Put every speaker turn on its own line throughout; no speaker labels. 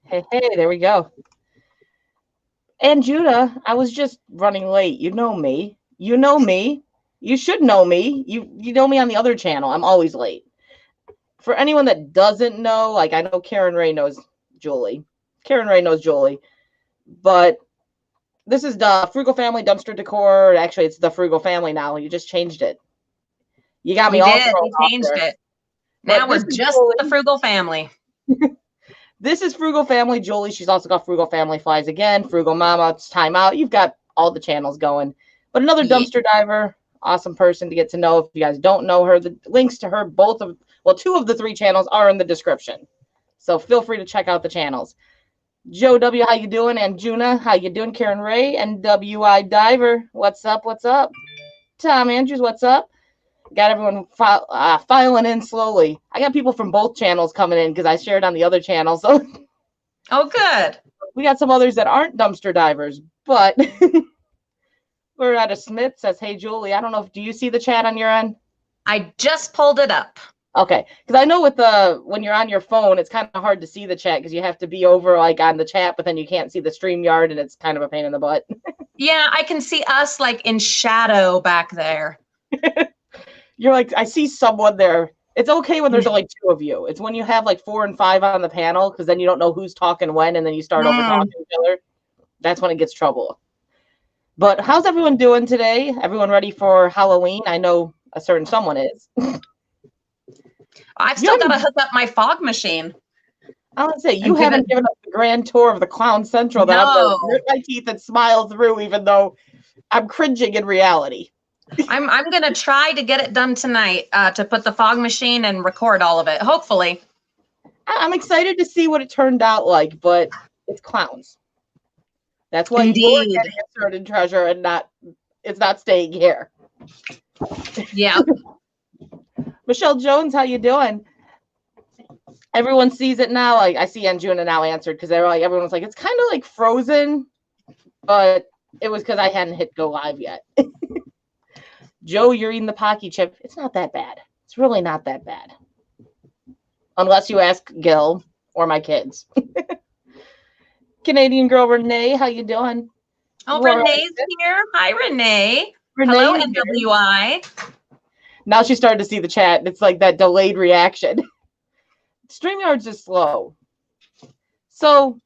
Hey, there we go. And Judah, I was just running late. You know me. You know me. You should know me. You know me on the other channel. I'm always late. For anyone that doesn't know, like I know Karen Ray knows Julie. Karen Ray knows Julie. But this is the Frugal Family Dumpster Decor. Actually, it's the Frugal Family now. You just changed it. You got me all thrown off
We changed it. Now we're just the Frugal Family.
This is Frugal Family Julie. She's also got Frugal Family Flies Again, Frugal Mama, It's Time Out. You've got all the channels going. But another dumpster diver, awesome person to get to know. If you guys don't know her, the links to her, two of the 3 channels are in the description. So feel free to check out the channels. Joe W, how you doing? And Juna, how you doing? Karen Ray and WI Diver, what's up? What's up? Tom Andrews, what's up? Got everyone filing in slowly. I got people from both channels coming in because I shared on the other channel. So,
oh, good.
We got some others that aren't dumpster divers, but Loretta Smith says, "Hey Julie, I don't know if do you see the chat on your end?"
I just pulled it up.
Okay, because I know with when you're on your phone, it's kind of hard to see the chat because you have to be over like on the chat, but then you can't see the StreamYard, and it's kind of a pain in the butt.
Yeah, I can see us like in shadow back there.
You're like, I see someone there. It's okay when there's only 2 of you. It's when you have like 4 and 5 on the panel because then you don't know who's talking when, and then you start over talking each other. That's when it gets trouble. But how's everyone doing today? Everyone ready for Halloween? I know a certain someone is.
I've still got to hook up my fog machine.
I would say you haven't given us the grand tour of the Clown Central that I'm going to grit my teeth and smile through, even though I'm cringing in reality.
I'm going to try to get it done tonight to put the fog machine and record all of it, hopefully.
I'm excited to see what it turned out like, but it's clowns. That's why you're getting a certain treasure and it's not staying here.
Yeah.
Michelle Jones, how you doing? Everyone sees it now. I see Anjuna now answered because they were like, everyone's like, it's kind of like Frozen, but it was because I hadn't hit go live yet. Joe, you're eating the Pocky chip. It's not that bad. It's really not that bad. Unless you ask Gil or my kids. Canadian girl Renee, how you doing?
Oh, Renee's here. Hi, Renee. Hello, NWI.
Now she started to see the chat. It's like that delayed reaction. StreamYard's just slow. So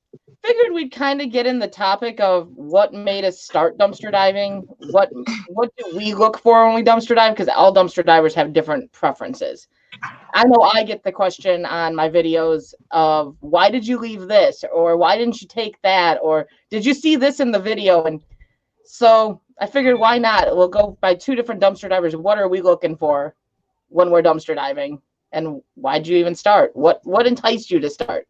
figured we'd kind of get in the topic of what made us start dumpster diving. What do we look for when we dumpster dive? Because all dumpster divers have different preferences. I know I get the question on my videos of why did you leave this? Or why didn't you take that? Or did you see this in the video? And so I figured why not? We'll go by 2 different dumpster divers. What are we looking for when we're dumpster diving? And why'd you even start? What enticed you to start?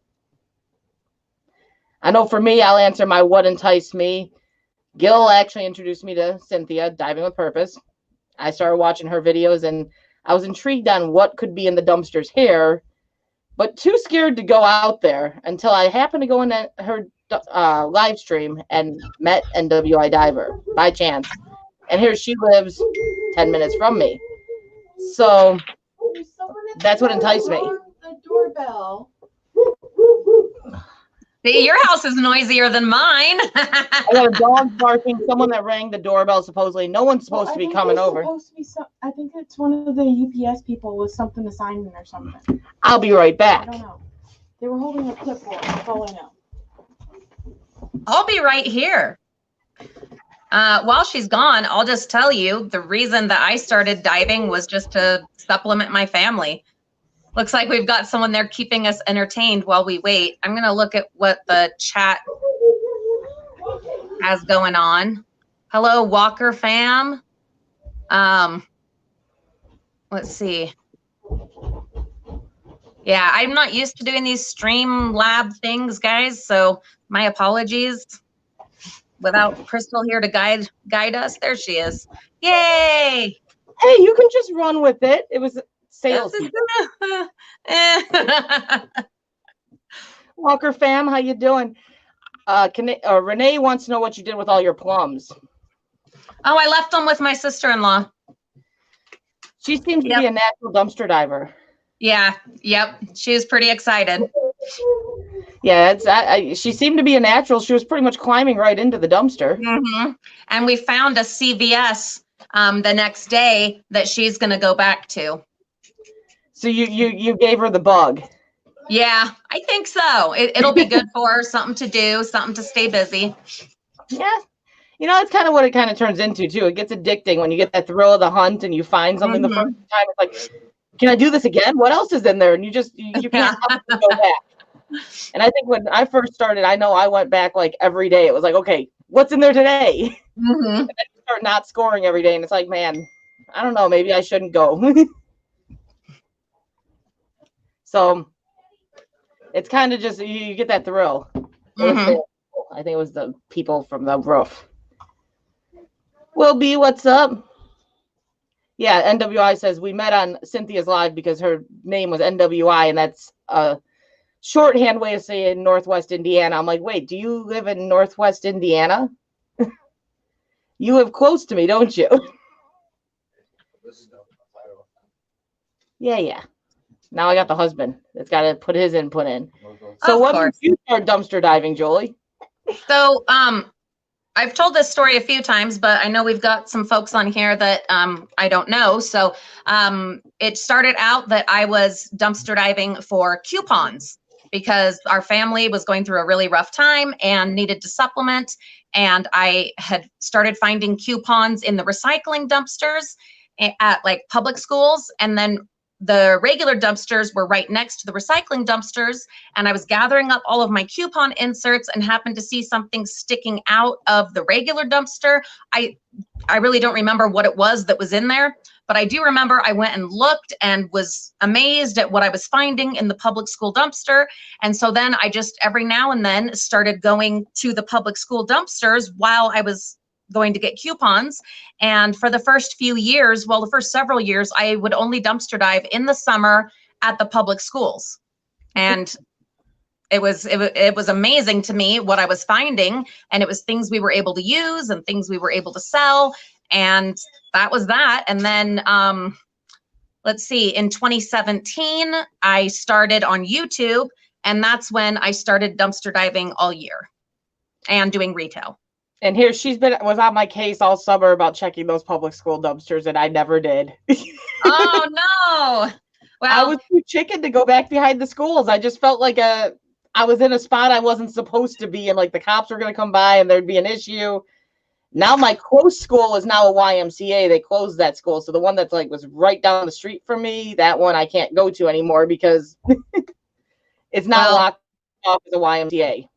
I know for me, I'll answer my what enticed me. Gil actually introduced me to Cynthia, Diving with Purpose. I started watching her videos and I was intrigued on what could be in the dumpsters here, but too scared to go out there until I happened to go in her live stream and met NWI Diver by chance. And here she lives 10 minutes from me. So that's what enticed me.
The doorbell.
Your house is noisier than mine.
I got a dog barking. Someone that rang the doorbell. Supposedly, no one's supposed to be coming over.
I think it's one of the UPS people with something to sign in or something.
I'll be right back.
I don't know. They were holding a clipboard. That's all I know.
I'll be right here. While she's gone, I'll just tell you the reason that I started diving was just to supplement my family. Looks like we've got someone there keeping us entertained while we wait. I'm going to look at what the chat has going on. Hello, Walker fam. Let's see. Yeah, I'm not used to doing these stream lab things, guys, so my apologies. Without Krystal here to guide us, there she is. Yay!
Hey, you can just run with it. It was sales. Walker fam, how you doing? Renee wants to know what you did with all your plums.
Oh, I left them with my sister-in-law.
She seems to be a natural dumpster diver.
Yeah, yep. She was pretty excited.
Yeah, she seemed to be a natural. She was pretty much climbing right into the dumpster.
Mm-hmm. And we found a CVS the next day that she's going to go back to.
So you gave her the bug.
Yeah, I think so. It'll be good for her, something to do, something to stay busy.
Yeah. It's kind of what it kind of turns into too. It gets addicting when you get that thrill of the hunt and you find something the first time. It's like, can I do this again? What else is in there? And you can't help but go back. And I think when I first started, I know I went back like every day. It was like, okay, what's in there today?
Mm-hmm.
And then you start not scoring every day, and it's like, man, I don't know, maybe I shouldn't go. So it's kind of just you get that thrill. I think it was the people from the roof. Will B, what's up? Yeah, NWI says we met on Cynthia's live because her name was NWI, and that's a shorthand way of saying Northwest Indiana. I'm like, wait, do you live in Northwest Indiana? You live close to me, don't you? Yeah. Now I got the husband that's got to put his input in. So what made you start dumpster diving, Jolie?
So I've told this story a few times, but I know we've got some folks on here that I don't know. So it started out that I was dumpster diving for coupons because our family was going through a really rough time and needed to supplement. And I had started finding coupons in the recycling dumpsters at like public schools. And then the regular dumpsters were right next to the recycling dumpsters. And I was gathering up all of my coupon inserts and happened to see something sticking out of the regular dumpster. I really don't remember what it was that was in there, but I do remember I went and looked and was amazed at what I was finding in the public school dumpster. And so then I just every now and then started going to the public school dumpsters while I was going to get coupons. And for the first few years, the first several years, I would only dumpster dive in the summer at the public schools. And it was amazing to me what I was finding. And it was things we were able to use and things we were able to sell. And that was that. And then let's see, in 2017, I started on YouTube, and that's when I started dumpster diving all year and doing retail.
And here was on my case all summer about checking those public school dumpsters, and I never did.
Oh no! Well,
I was too chicken to go back behind the schools. I just felt like I was in a spot I wasn't supposed to be, and like the cops were going to come by and there'd be an issue. Now my close school is now a YMCA. They closed that school, so the one that's like was right down the street from me, that one I can't go to anymore because it's not locked off as a YMCA.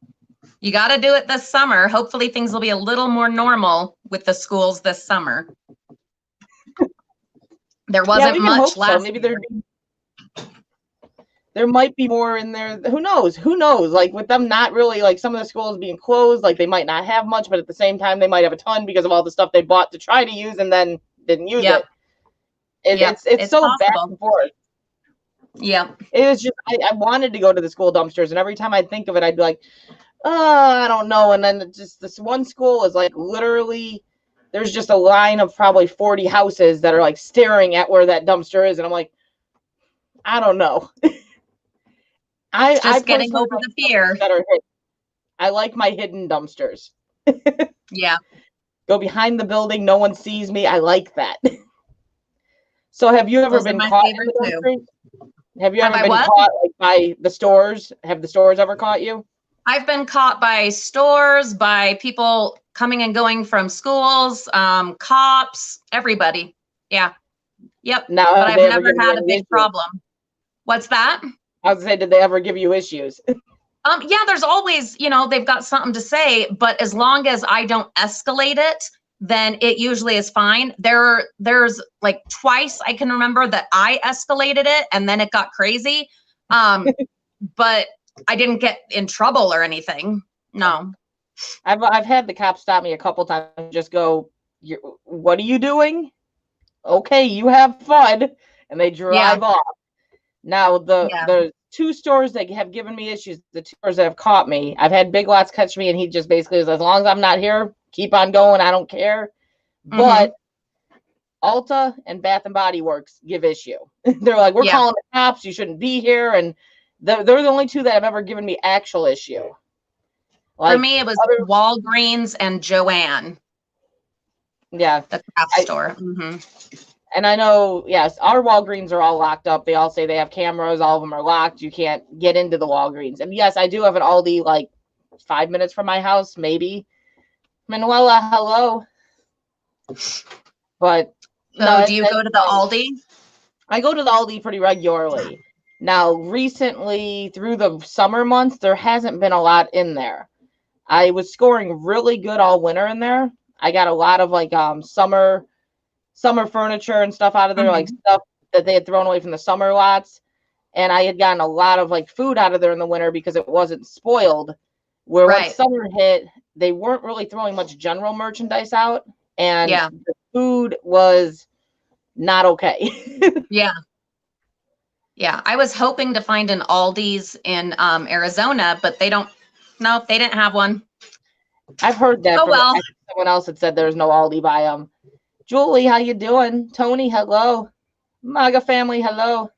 You got to do it this summer. Hopefully things will be a little more normal with the schools this summer. There wasn't much last
Maybe there might be more in there. Who knows? Like with them not really, like some of the schools being closed, like they might not have much, but at the same time, they might have a ton because of all the stuff they bought to try to use and then didn't use it. It's so
possible.
back and forth.
Yeah.
It was just, I wanted to go to the school dumpsters, and every time I think of it, I'd be like, I don't know. And then just this one school is like literally, there's just a line of probably 40 houses that are like staring at where that dumpster is. And I'm like, I don't know. I
getting over the fear.
I like my hidden dumpsters.
Yeah.
Go behind the building. No one sees me. I like that. So have you ever been caught in the dumpsters? Have you ever been caught like by the stores? Have the stores ever caught you?
I've been caught by stores, by people coming and going from schools, cops, everybody. Yeah. Yep.
Now,
but I've never had a big problem. What's that?
I was saying, did they ever give you issues?
Yeah, there's always, they've got something to say, but as long as I don't escalate it, then it usually is fine. There's like twice I can remember that I escalated it and then it got crazy. But I didn't get in trouble or anything. No.
I've had the cops stop me a couple times and just go, what are you doing? Okay, you have fun. And they drive off. Now, the two stores that have given me issues, the two stores that have caught me, I've had Big Lots catch me, and he just basically says, as long as I'm not here, keep on going. I don't care. Mm-hmm. But Ulta and Bath and Body Works give issue. They're like, we're calling the cops. You shouldn't be here. And They're the only two that have ever given me actual issue.
For me, it was Walgreens and Joann.
Yeah.
The craft store.
And I know, yes, our Walgreens are all locked up. They all say they have cameras. All of them are locked. You can't get into the Walgreens. And yes, I do have an Aldi like 5 minutes from my house, maybe. Manuela, hello. But
so do you go to the Aldi?
I go to the Aldi pretty regularly. Now, recently, through the summer months, there hasn't been a lot in there. I was scoring really good all winter in there. I got a lot of like summer furniture and stuff out of there, like stuff that they had thrown away from the summer lots. And I had gotten a lot of like food out of there in the winter because it wasn't spoiled. Where when summer hit, they weren't really throwing much general merchandise out. And the food was not okay.
Yeah. I was hoping to find an Aldi's in Arizona, but they didn't have one.
I've heard that from someone else that said there's no Aldi by them. Julie, how you doing? Tony, hello. MAGA family, hello.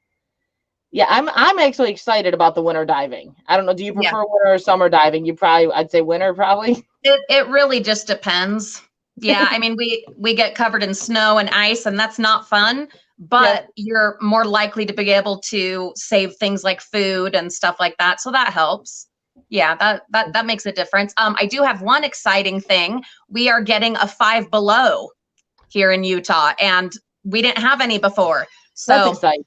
Yeah, I'm actually excited about the winter diving. I don't know. Do you prefer winter or summer diving? I'd say winter probably.
It really just depends. Yeah, I mean we get covered in snow and ice, and that's not fun. But you're more likely to be able to save things like food and stuff like that, so that helps. Yeah, that makes a difference. I do have one exciting thing. We are getting a 5 Below here in Utah, and we didn't have any before. So
that's exciting.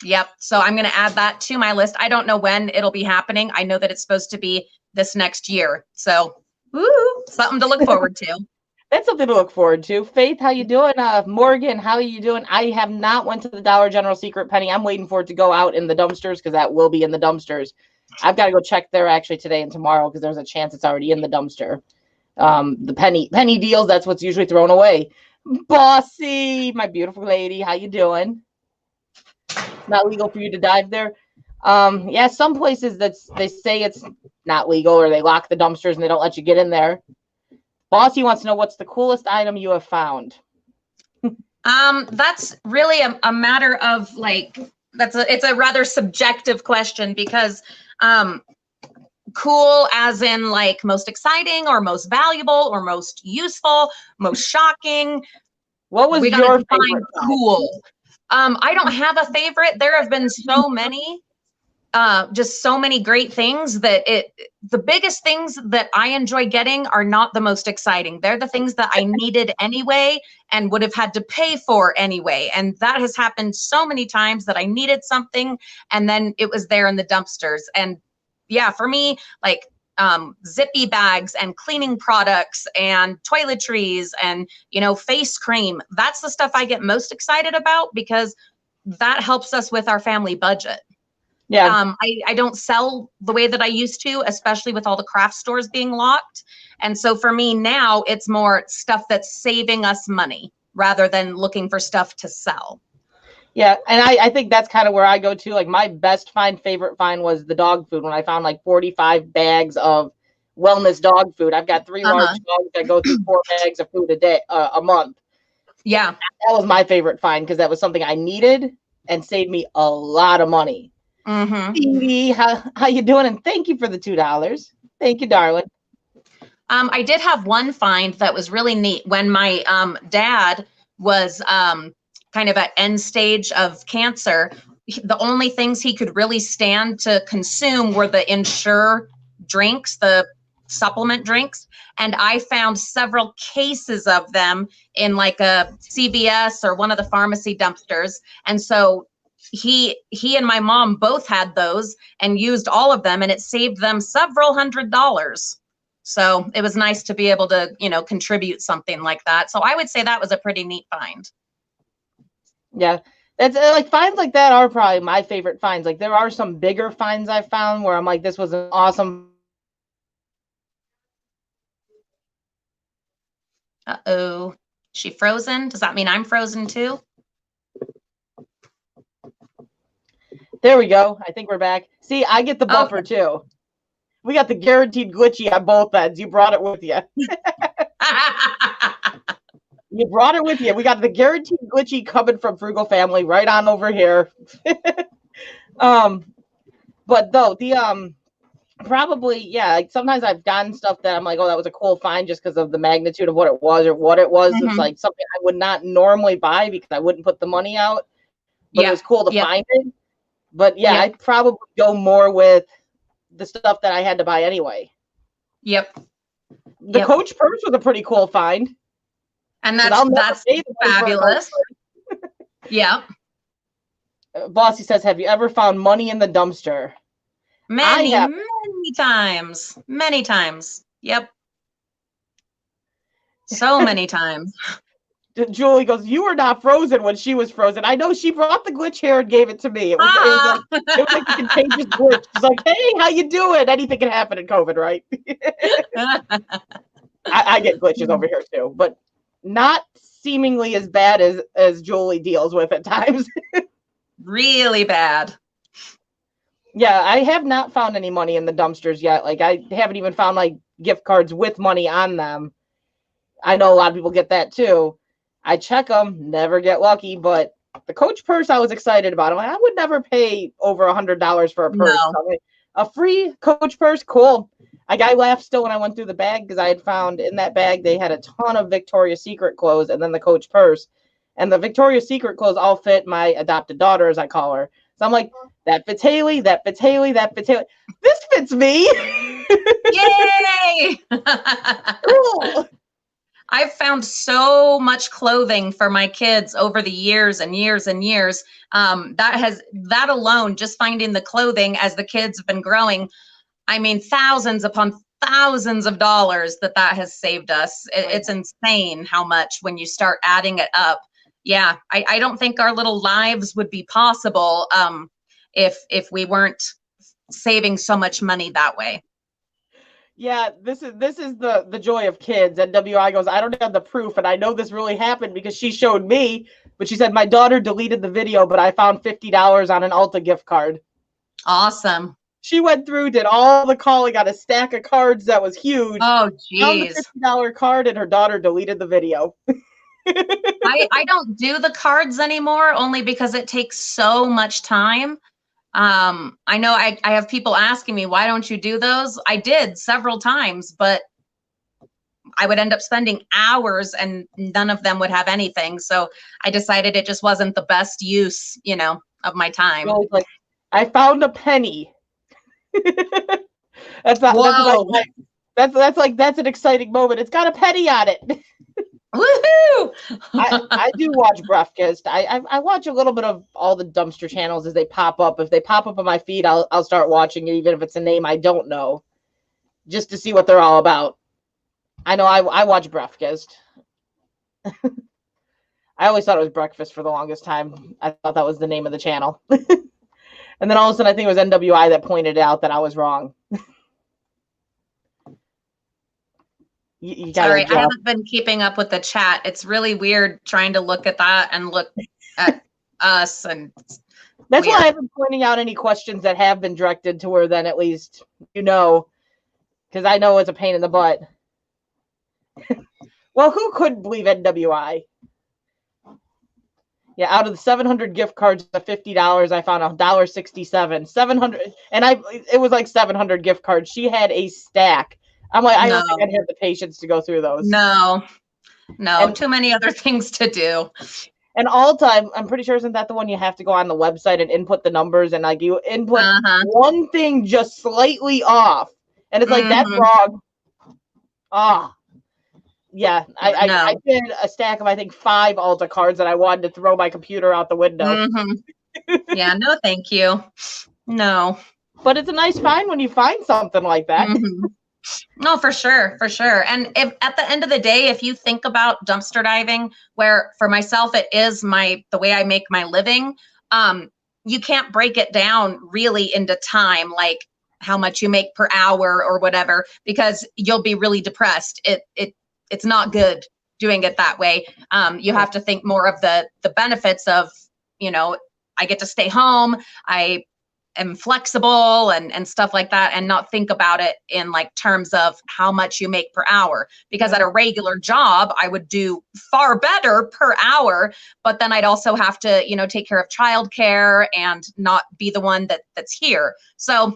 Yep. So I'm going to add that to my list. I don't know when it'll be happening. I know that it's supposed to be this next year. So, something to look forward to.
That's something to look forward to. Faith, how you doing? Morgan, how are you doing? I have not went to the Dollar General Secret Penny. I'm waiting for it to go out in the dumpsters because that will be in the dumpsters. I've got to go check there actually today and tomorrow because there's a chance it's already in the dumpster. The penny deals, that's what's usually thrown away. Bossy, my beautiful lady, how you doing? It's not legal for you to dive there. Some places they say it's not legal or they lock the dumpsters and they don't let you get in there. Bossy wants to know what's the coolest item you have found.
That's really a matter of like it's a rather subjective question because cool as in like most exciting or most valuable or most useful, most shocking.
What was your favorite?
Cool. I don't have a favorite. There have been so many, just so many great things that the biggest things that I enjoy getting are not the most exciting. They're the things that I needed anyway and would have had to pay for anyway. And that has happened so many times that I needed something and then it was there in the dumpsters. And yeah, for me, like zippy bags and cleaning products and toiletries and, face cream. That's the stuff I get most excited about because that helps us with our family budget.
Yeah.
I don't sell the way that I used to, especially with all the craft stores being locked. And so for me now, it's more stuff that's saving us money rather than looking for stuff to sell.
Yeah, and I think that's kind of where I go to. Like my favorite find was the dog food when I found like 45 bags of wellness dog food. I've got 3 large dogs that go through 4 bags of food a month.
Yeah.
That was my favorite find because that was something I needed and saved me a lot of money. Stevie, how you doing? And thank you for the $2. Thank you, darling.
I did have one find that was really neat when my dad was kind of at end stage of cancer. The only things he could really stand to consume were the Ensure drinks, the supplement drinks. And I found several cases of them in like a CVS or one of the pharmacy dumpsters. And so he and my mom both had those and used all of them and it saved them several $100s. So it was nice to be able to, contribute something like that. So I would say that was a pretty neat find.
Yeah, that's like finds like that are probably my favorite finds. Like there are some bigger finds I found where I'm like, this was an awesome.
Uh-oh, she frozen? Does that mean I'm frozen too?
There we go. I think we're back. See, I get the buffer too. We got the guaranteed glitchy on both ends. You brought it with you. You brought it with you. We got the guaranteed glitchy coming from Frugal Family right on over here. But though the probably, yeah, like sometimes I've gotten stuff that I'm like, oh, that was a cool find just because of the magnitude of what it was or what it was. It's like something I would not normally buy because I wouldn't put the money out, but it was cool to find it. But yeah, I'd probably go more with the stuff that I had to buy anyway.
Yep.
The Coach purse was a pretty cool find.
And that's fabulous. Yeah.
Bossy says, have you ever found money in the dumpster?
Many times. Many times. Yep. So many times.
Julie goes, you were not frozen when she was frozen. I know, she brought the glitch here and gave it to me. It was like a contagious glitch. She's like, hey, how you doing? Anything can happen in COVID, right? I get glitches over here too, but not seemingly as bad as Julie deals with at times.
Really bad.
Yeah, I have not found any money in the dumpsters yet. Like, I haven't even found like gift cards with money on them. I know a lot of people get that too. I check them, never get lucky, but the Coach purse I was excited about. I'm like, I would never pay over $100 for a purse.
No.
So like, a free Coach purse, cool. I laughed still when I went through the bag because I had found in that bag they had a ton of Victoria's Secret clothes and then the Coach purse. And the Victoria's Secret clothes all fit my adopted daughter, as I call her. So I'm like, that fits Haley, that fits Haley, that fits Haley. This fits me.
Yay!
Cool.
I've found so much clothing for my kids over the years and years and years. That alone, just finding the clothing as the kids have been growing, I mean, thousands upon thousands of dollars that has saved us. It's insane how much when you start adding it up. Yeah, I don't think our little lives would be possible if we weren't saving so much money that way.
Yeah, this is the joy of kids. And WI goes, I don't have the proof, and I know this really happened because she showed me, but she said my daughter deleted the video, but I found $50 on an Ulta gift card.
Awesome.
She went through, did all the calling, got a stack of cards that was huge.
Oh, geez.
Found the $50 card, and her daughter deleted the video.
I don't do the cards anymore, only because it takes so much time. I know I have people asking me, why don't you do those? I did several times, but I would end up spending hours and none of them would have anything. So I decided it just wasn't the best use, of my time.
So like, I found a penny. That's an exciting moment. It's got a penny on it.
Woohoo!
I do watch Breakfast. I watch a little bit of all the dumpster channels as they pop up. If they pop up on my feed, I'll start watching it, even if it's a name I don't know, just to see what they're all about. I know I watch Breakfast. I always thought it was Breakfast for the longest time. I thought that was the name of the channel. And then all of a sudden, I think it was NWI that pointed out that I was wrong.
Sorry, I haven't been keeping up with the chat. It's really weird trying to look at that and look at us. And
that's why I've been pointing out any questions that have been directed to her, then at least because I know it's a pain in the butt. Well, who could believe NWI? Yeah, out of the 700 gift cards of $50, I found $1.67. 700, and it was like 700 gift cards. She had a stack. I'm like, I don't think I'd have the patience to go through those.
No, and too many other things to do.
And all time, I'm pretty sure, isn't that the one you have to go on the website and input the numbers, and like you input one thing just slightly off, and it's like, that's wrong. Yeah, I did a stack of, I think, 5 Ulta cards that I wanted to throw my computer out the window.
Yeah, no, thank you. No.
But it's a nice find when you find something like that.
No, for sure. And if at the end of the day, if you think about dumpster diving, where for myself, it is the way I make my living, you can't break it down really into time, like how much you make per hour or whatever, because you'll be really depressed. It's not good doing it that way. You have to think more of the benefits of, I get to stay home. I am flexible and stuff like that, and not think about it in like terms of how much you make per hour. Because at a regular job, I would do far better per hour, but then I'd also have to, you know, take care of childcare and not be the one that's here. So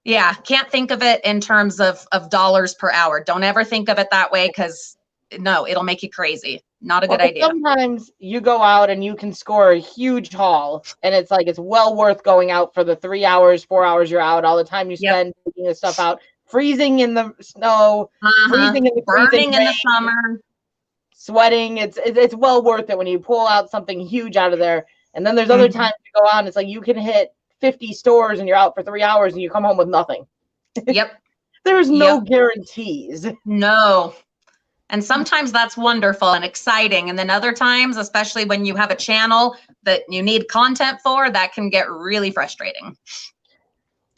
yeah, can't think of it in terms of dollars per hour. Don't ever think of it that way, because no, it'll make you crazy. Not a good idea.
Sometimes you go out and you can score a huge haul, and it's like it's well worth going out for the 3 hours, 4 hours you're out, all the time you spend taking the stuff out, freezing in the snow, freezing in the
burning in the summer,
sweating. It's well worth it when you pull out something huge out of there. And then there's other times you go out and it's like you can hit 50 stores and you're out for 3 hours and you come home with nothing.
Yep.
There's no guarantees.
No. And sometimes that's wonderful and exciting. And then other times, especially when you have a channel that you need content for, that can get really frustrating.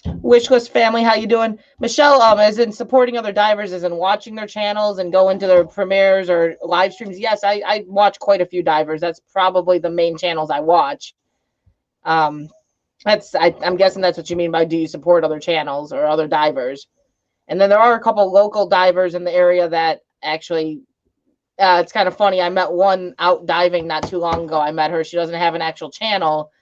Wishlist family, how you doing? Michelle, is in supporting other divers, is in watching their channels and going to their premieres or live streams. Yes, I watch quite a few divers. That's probably the main channels I watch. I'm guessing that's what you mean by do you support other channels or other divers? And then there are a couple local divers in the area that actually, it's kind of funny. I met one out diving not too long ago. I met her. She doesn't have an actual channel,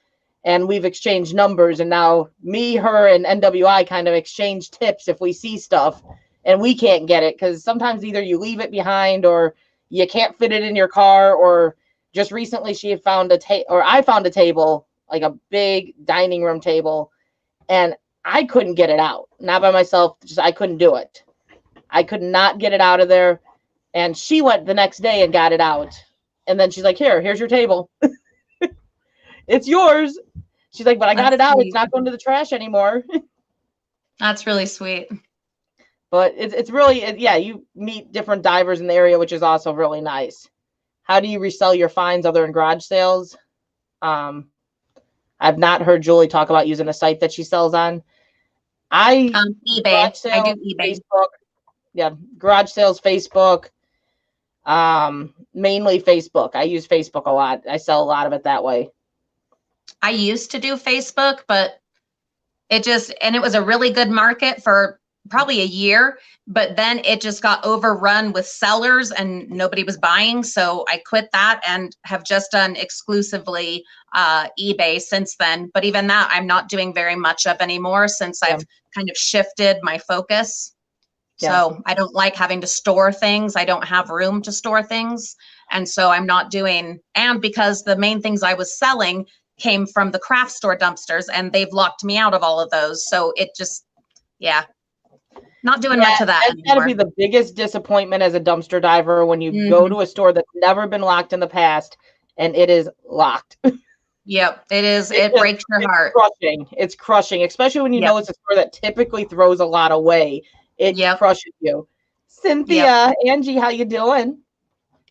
and we've exchanged numbers. And now me, her, and NWI kind of exchange tips if we see stuff and we can't get it, because sometimes either you leave it behind or you can't fit it in your car. Or just recently she had found I found a table, like a big dining room table, and I couldn't get it out. Not by myself, just I couldn't do it. I could not get it out of there. And she went the next day and got it out. And then she's like, here's your table. It's yours. She's like, but I got it out. Sweet. It's not going to the trash anymore.
That's really sweet.
But it's really, you meet different divers in the area, which is also really nice. How do you resell your finds other than garage sales? I've not heard Julie talk about using a site that she sells on.
eBay.
Sales,
I do eBay.
Facebook. Yeah, garage sales, Facebook. Mainly Facebook. I use Facebook a lot. I sell a lot of it that way.
I used to do Facebook, but it was a really good market for probably a year, but then it just got overrun with sellers and nobody was buying. So I quit that and have just done exclusively eBay since then. But even that, I'm not doing very much of anymore since I've kind of shifted my focus. So I don't like having to store things. I don't have room to store things. And so I'm not doing, and because the main things I was selling came from the craft store dumpsters and they've locked me out of all of those. So it just, not doing much of that anymore.
That's gotta be the biggest disappointment as a dumpster diver when you go to a store that's never been locked in the past and it is locked.
Yep, it is. It breaks your heart.
It's crushing, especially when you know it's a store that typically throws a lot away. It crushes you. Cynthia, Angie, how you doing?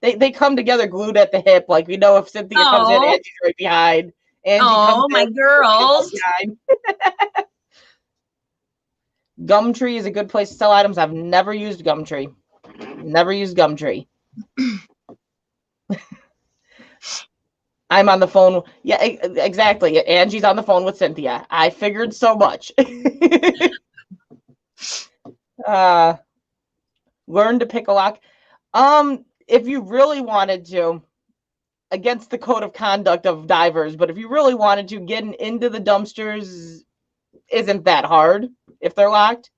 They come together glued at the hip. Like we know if Cynthia comes in, Angie's right behind. Angie comes
my
in,
girls.
Gumtree is a good place to sell items. I've never used Gumtree. Never used Gumtree. I'm on the phone. Yeah, exactly. Angie's on the phone with Cynthia. I figured so much. Learn to pick a lock. If you really wanted to, against the code of conduct of divers, but if you really wanted to, getting into the dumpsters isn't that hard if they're locked.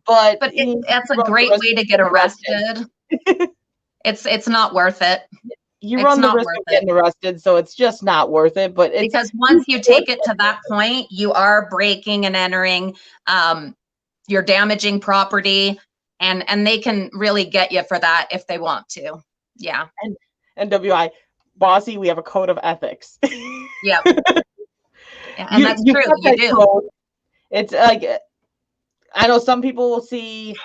But
that's a great way to get arrested. It's not worth it.
You run the risk of getting arrested, so it's just not worth it. But
because once you take it to that point, you are breaking and entering. You're damaging property, and they can really get you for that if they want to. Yeah.
And NWI, bossy, we have a code of ethics.
Yeah. And that's true. You do.
Code. It's like, I know some people will see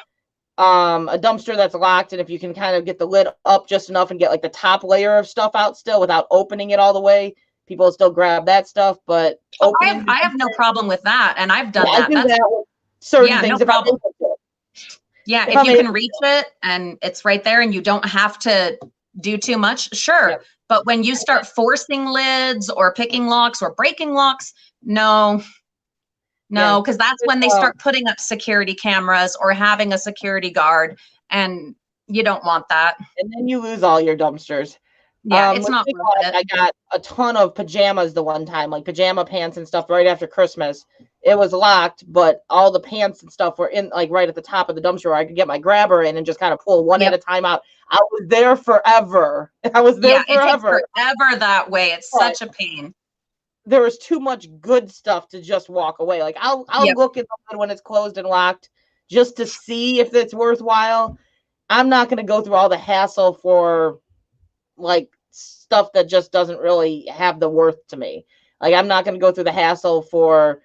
a dumpster that's locked, and if you can kind of get the lid up just enough and get like the top layer of stuff out still without opening it all the way, people will still grab that stuff. But
I have no problem with that, and I've done that.
That's certain things.
No problem. Yeah, if you can reach it and it's right there and you don't have to do too much, sure. Yeah. But when you start forcing lids or picking locks or breaking locks, no, No, because that's when they start putting up security cameras or having a security guard, and you don't want that.
And then you lose all your dumpsters.
Yeah, it's not worth it.
I got a ton of pajamas the one time, like pajama pants and stuff right after Christmas. It was locked, but all the pants and stuff were in like right at the top of the dumpster where I could get my grabber in and just kind of pull one at a time out. I was there forever. I was there forever.
It takes forever that way. It's such a pain.
There was too much good stuff to just walk away. Like I'll look at the when it's closed and locked just to see if it's worthwhile. I'm not going to go through all the hassle for like stuff that just doesn't really have the worth to me. Like I'm not going to go through the hassle for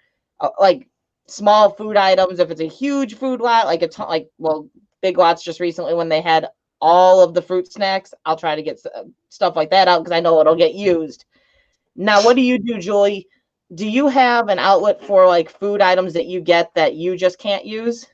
like small food items. If it's a huge food lot, like Big Lots just recently when they had all of the fruit snacks, I'll try to get stuff like that out because I know it'll get used. Now, what do you do, Julie? Do you have an outlet for like food items that you get that you just can't use?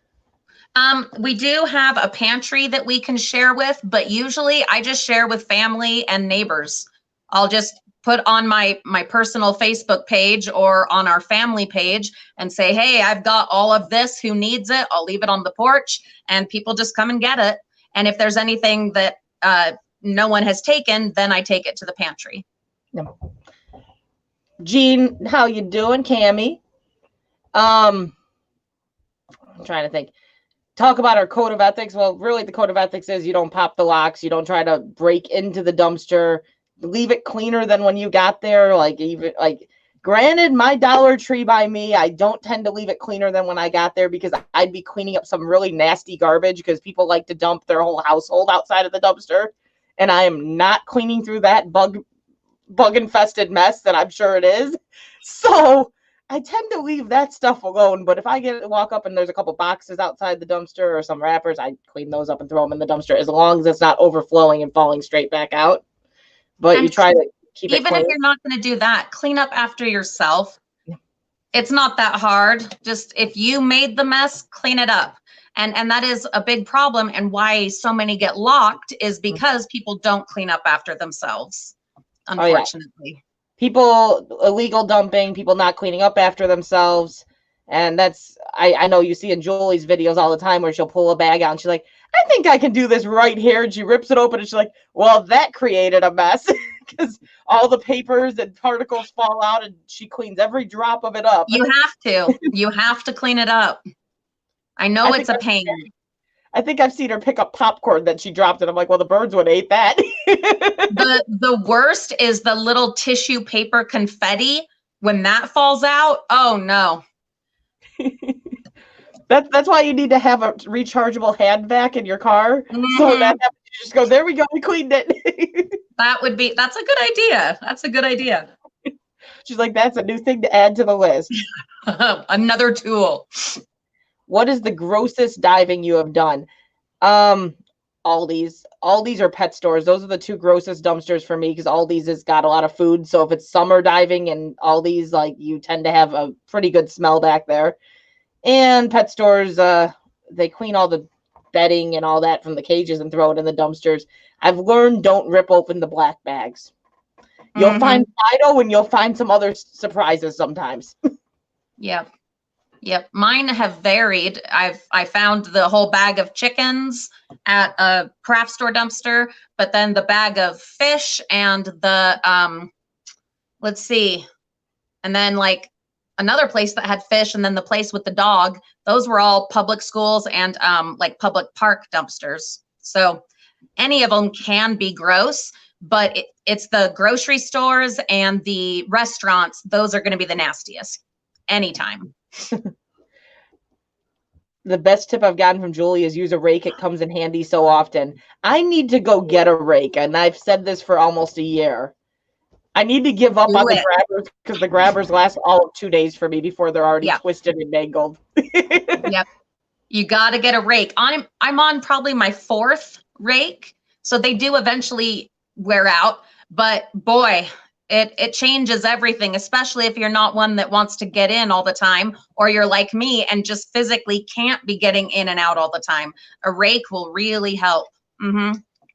We do have a pantry that we can share with, but usually I just share with family and neighbors. I'll just put on my personal Facebook page or on our family page and say, hey, I've got all of this. Who needs it? I'll leave it on the porch and people just come and get it. And if there's anything that no one has taken, then I take it to the pantry.
Yeah. Jean, how you doing, Cammie? I'm trying to think. Talk about our code of ethics. Well, really, the code of ethics is you don't pop the locks. You don't try to break into the dumpster. Leave it cleaner than when you got there. Granted, my Dollar Tree by me, I don't tend to leave it cleaner than when I got there because I'd be cleaning up some really nasty garbage because people like to dump their whole household outside of the dumpster. And I am not cleaning through that bug infested mess that I'm sure it is. So I tend to leave that stuff alone. But if I walk up and there's a couple boxes outside the dumpster or some wrappers, I clean those up and throw them in the dumpster as long as it's not overflowing and falling straight back out. But you try to keep it clean.
Even if you're not going to do that, clean up after yourself. It's not that hard. Just if you made the mess, clean it up. And that is a big problem. And why so many get locked is because people don't clean up after themselves. Unfortunately,
people illegal dumping, people not cleaning up after themselves. And that's, I know you see in Julie's videos all the time where she'll pull a bag out and she's like, I think I can do this right here. And she rips it open and she's like, well, that created a mess because all the papers and particles fall out and she cleans every drop of it up.
You have to clean it up. I know it's a pain.
I think I've seen her pick up popcorn that she dropped, and I'm like, well, the birds would have ate that.
The worst is the little tissue paper confetti. When that falls out, oh no.
That's why you need to have a rechargeable hand vac in your car. Mm-hmm. So that happens, you just go, there we go, we cleaned it.
That's a good idea. That's a good idea.
She's like, that's a new thing to add to the list.
Another tool.
What is the grossest diving you have done? Aldi's. Aldi's are pet stores. Those are the two grossest dumpsters for me because Aldi's has got a lot of food. So if it's summer diving and Aldi's, like you tend to have a pretty good smell back there. And pet stores, they clean all the bedding and all that from the cages and throw it in the dumpsters. I've learned don't rip open the black bags. You'll find Fido and you'll find some other surprises sometimes.
Yep. Mine have varied. I found the whole bag of chickens at a craft store dumpster, but then the bag of fish and the and then like another place that had fish and then the place with the dog, those were all public schools and like public park dumpsters. So any of them can be gross, but it's the grocery stores and the restaurants, those are going to be the nastiest anytime.
The best tip I've gotten from Julie is use a rake. It comes in handy so often. I need to go get a rake, and I've said this for almost a year. I need to give up on the grabbers because the grabbers last all of 2 days for me before they're already twisted and mangled.
Yep. You got to get a rake. I'm on probably my 4th rake, so they do eventually wear out. But boy, it changes everything, especially if you're not one that wants to get in all the time, or you're like me and just physically can't be getting in and out all the time. A rake will really help.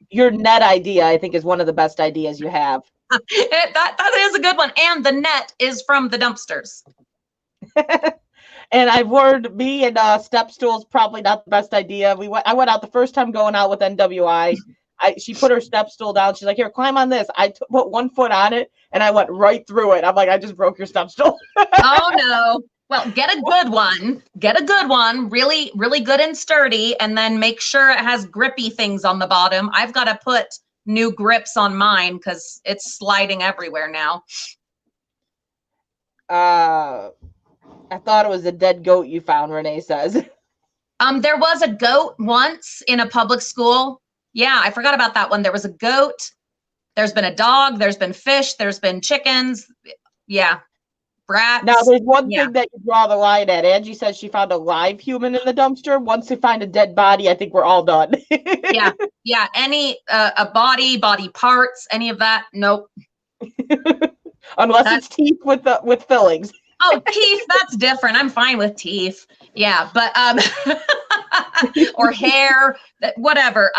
Your net idea, I think, is one of the best ideas you have.
That is a good one. And the net is from the dumpsters.
And I've warned me and step stool's probably not the best idea. I went out the first time going out with NWI. She put her step stool down. She's like, here, climb on this. Put 1 foot on it and I went right through it. I'm like, I just broke your step stool.
Oh no. Well, get a good one. Get a good one, really, really good and sturdy, and then make sure it has grippy things on the bottom. I've got to put new grips on mine because it's sliding everywhere now.
I thought it was a dead goat you found, Renee says.
There was a goat once in a public school. Yeah, I forgot about that one. There was a goat. There's been a dog. There's been fish. There's been chickens. Yeah. Brats.
Now, there's one thing that you draw the line at. Angie says she found a live human in the dumpster. Once they find a dead body, I think we're all done.
Yeah. Yeah. Any, a body parts, any of that. Nope.
Unless it's teeth with fillings.
Oh, teeth, that's different. I'm fine with teeth. Yeah, but or hair, whatever.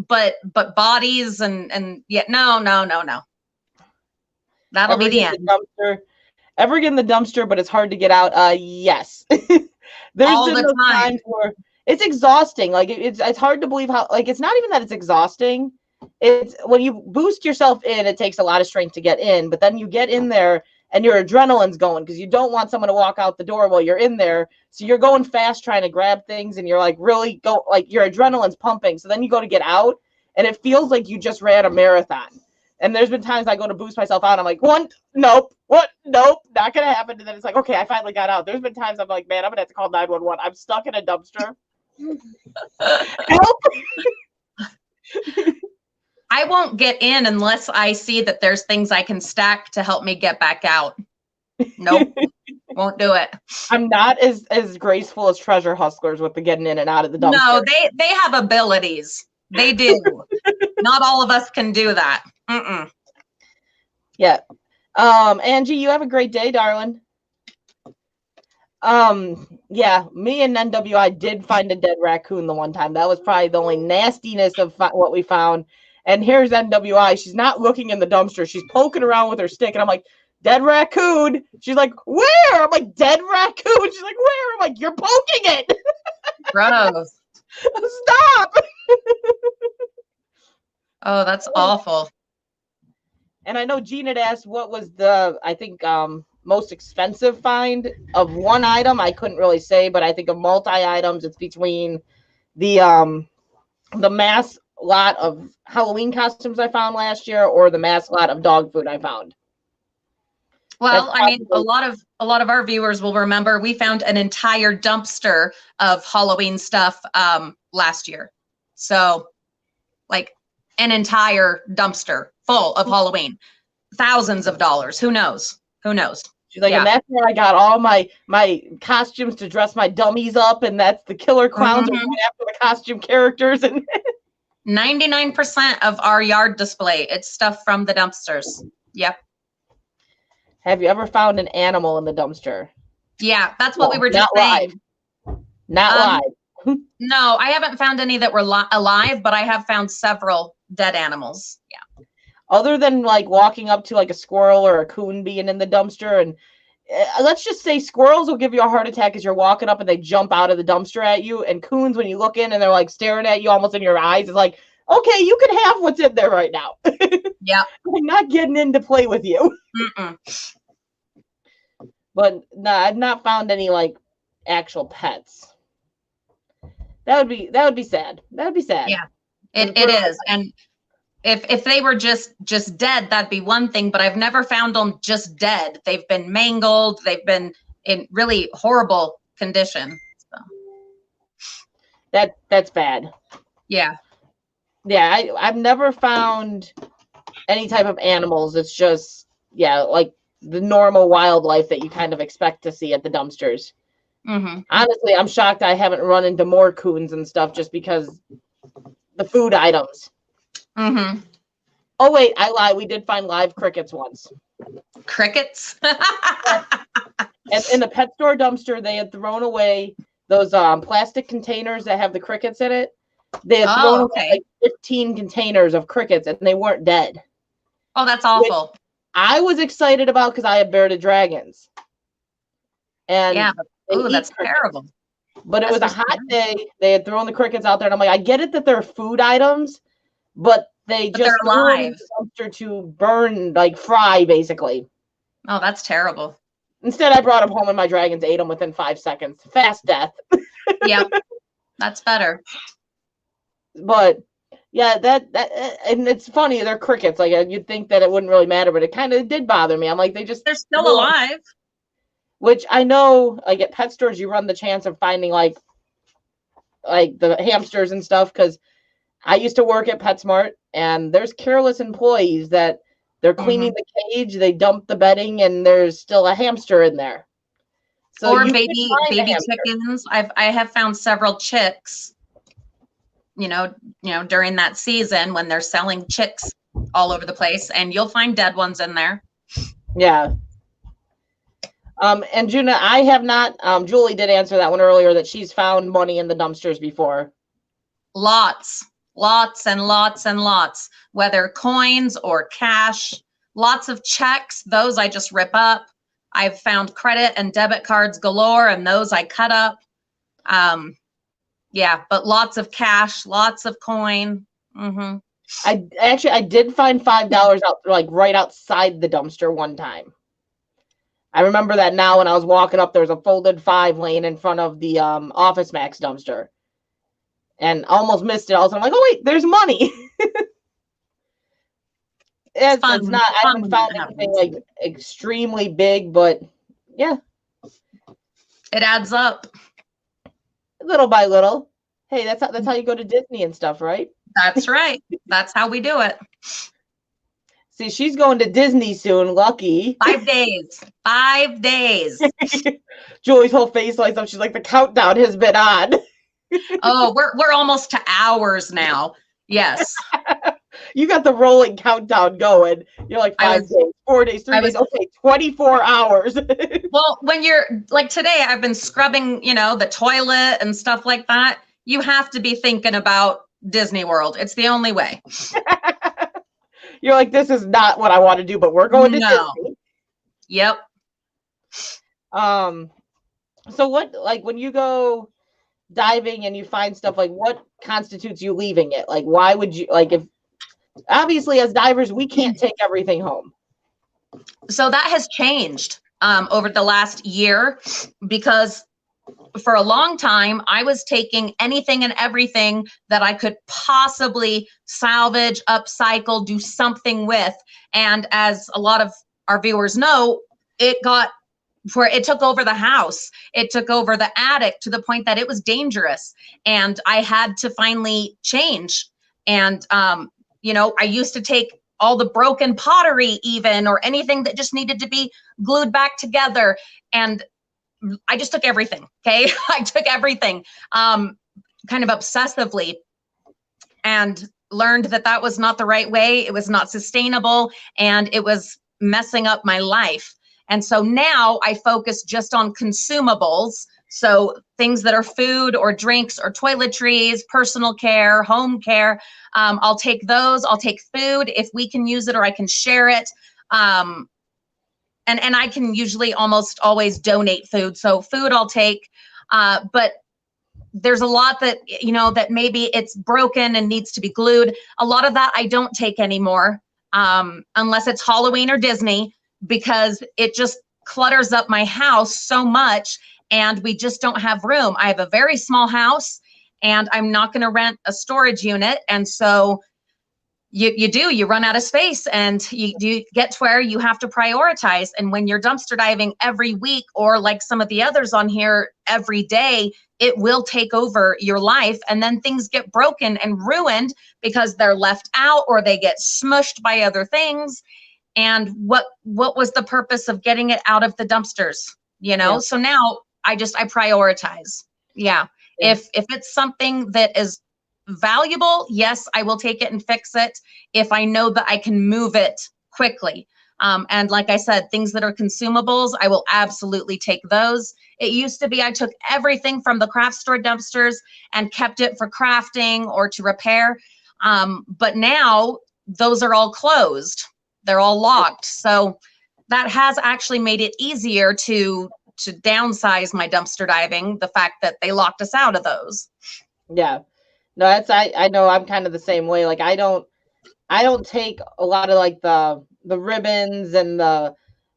But bodies and yeah, no. That'll be the end.
Ever get in the dumpster, but it's hard to get out? Yes. There's
all
been
the
those
time.
times where it's exhausting. Like it's hard to believe how, like, it's not even that it's exhausting. It's when you boost yourself in, it takes a lot of strength to get in, but then you get in there and your adrenaline's going because you don't want someone to walk out the door while you're in there. So you're going fast trying to grab things and you're like really like your adrenaline's pumping. So then you go to get out and it feels like you just ran a marathon. And there's been times I go to boost myself out. I'm like, nope, not going to happen. And then it's like, okay, I finally got out. There's been times I'm like, man, I'm going to have to call 911. I'm stuck in a dumpster. Help.
I won't get in unless I see that there's things I can stack to help me get back out. Nope. Won't do it.
I'm not as graceful as treasure hustlers with the getting in and out of the dumpster.
No, they have abilities. They do. Not all of us can do that. Mm-mm.
Yeah. Angie, you have a great day, darling. Yeah, me and NWI did find a dead raccoon the one time. That was probably the only nastiness of what we found. And here's NWI. She's not looking in the dumpster. She's poking around with her stick. And I'm like, dead raccoon. She's like, where? I'm like, dead raccoon. She's like, where? I'm like, you're poking it.
Gross.
Stop.
Oh, that's awful.
And I know Gene had asked what was the, I think, most expensive find of one item. I couldn't really say, but I think of multi-items, it's between the mass lot of Halloween costumes I found last year or the mass lot of dog food I found.
Well, I mean, a lot of our viewers will remember we found an entire dumpster of Halloween stuff last year. So, like, an entire dumpster full of Halloween, thousands of dollars. Who knows?
She's like, yeah. And that's where I got all my costumes to dress my dummies up, and that's the killer clowns are going after the costume characters. And
99% of our yard display, it's stuff from the dumpsters. Yep.
Have you ever found an animal in the dumpster?
Yeah, that's what we were just saying.
Not live.
No, I haven't found any that were alive, but I have found several dead animals. Yeah.
Other than like walking up to like a squirrel or a coon being in the dumpster, and let's just say squirrels will give you a heart attack as you're walking up and they jump out of the dumpster at you, and coons, when you look in and they're like staring at you almost in your eyes, it's like, okay, you can have what's in there right now.
Yeah.
I'm not getting in to play with you. But no, I've not found any like actual pets. That would be sad. That would be sad.
Yeah, it is. And if they were just dead, that'd be one thing. But I've never found them just dead. They've been mangled. They've been in really horrible condition. So.
That's bad.
Yeah.
Yeah, I've never found any type of animals. It's just, yeah, like the normal wildlife that you kind of expect to see at the dumpsters. Honestly, I'm shocked I haven't run into more coons and stuff just because the food items. Oh, wait, I lied. We did find live crickets once.
Crickets?
And in the pet store dumpster, they had thrown away those plastic containers that have the crickets in it. They had thrown away like 15 containers of crickets, and they weren't dead.
Oh, that's awful.
Which I was excited about because I have bearded dragons. And They
Oh,
eat
that's
crickets.
terrible.
But it was a
That's
hot day. They had thrown the crickets out there, and I'm like, I get it that they're food items, but they
But
just
they're
threw them in
alive.
the dumpster to burn, like fry, basically.
Oh, that's terrible.
Instead, I brought them home, and my dragons ate them within 5 seconds. Fast death.
Yep, that's better.
But yeah, and it's funny. They're crickets. Like you'd think that it wouldn't really matter, but it kind of did bother me. I'm like,
They're still alive.
Which I know, like at pet stores, you run the chance of finding like the hamsters and stuff. Because I used to work at PetSmart, and there's careless employees that they're cleaning the cage, they dump the bedding, and there's still a hamster in there. So
Or
you
baby chickens. I have found several chicks, during that season when they're selling chicks all over the place, and you'll find dead ones in there.
Yeah. And Juna, I have not. Julie did answer that one earlier that she's found money in the dumpsters before.
Lots and lots and lots, whether coins or cash, lots of checks. Those I just rip up. I've found credit and debit cards galore, and those I cut up. Yeah, but lots of cash, lots of coin. Mm-hmm.
I did find $5 out, like right outside the dumpster one time. I remember that now. When I was walking up, there was a folded 5 laying in front of the Office Max dumpster, and I almost missed it. Also, I'm like, oh wait, there's money. It's not. I haven't found anything like extremely big, but yeah,
it adds up
little by little. Hey, that's how you go to Disney and stuff, right?
That's right. That's how we do it.
See, she's going to Disney soon. Lucky.
5 days. 5 days.
Julie's whole face lights up. She's like, the countdown has been on.
Oh, we're almost to hours now. Yes.
You got the rolling countdown going. You're like 5 days, 4 days, 3 days. Okay, 24 hours.
Well, when you're like today, I've been scrubbing, the toilet and stuff like that. You have to be thinking about Disney World. It's the only way.
You're like, this is not what I want to do, but we're going to Disney.
Yep.
So what, like when you go diving and you find stuff, like what constitutes you leaving it? Like, why would you, like, if obviously as divers, we can't take everything home.
So that has changed over the last year, because for a long time, I was taking anything and everything that I could possibly salvage, upcycle, do something with. And as a lot of our viewers know, it took over the house. It took over the attic to the point that it was dangerous. And I had to finally change. And, I used to take all the broken pottery even, or anything that just needed to be glued back together. And I just took everything. Okay. I took everything, kind of obsessively, and learned that was not the right way. It was not sustainable, and it was messing up my life. And so now I focus just on consumables. So things that are food or drinks or toiletries, personal care, home care. I'll take those. I'll take food if we can use it, or I can share it. And I can usually almost always donate food. So food I'll take, but there's a lot that, that maybe it's broken and needs to be glued. A lot of that I don't take anymore, unless it's Halloween or Disney, because it just clutters up my house so much, and we just don't have room. I have a very small house, and I'm not going to rent a storage unit. And so you run out of space, and you get to where you have to prioritize. And when you're dumpster diving every week, or like some of the others on here every day, it will take over your life. And then things get broken and ruined because they're left out, or they get smushed by other things. And what was the purpose of getting it out of the dumpsters? Yeah. So now I prioritize. Yeah. If it's something that is valuable, yes, I will take it and fix it if I know that I can move it quickly. And like I said, things that are consumables, I will absolutely take those. It used to be I took everything from the craft store dumpsters and kept it for crafting or to repair. But now those are all closed. They're all locked. So that has actually made it easier to to downsize my dumpster diving, the fact that they locked us out of those.
Yeah. No, I know I'm kind of the same way. Like I don't take a lot of like the ribbons and the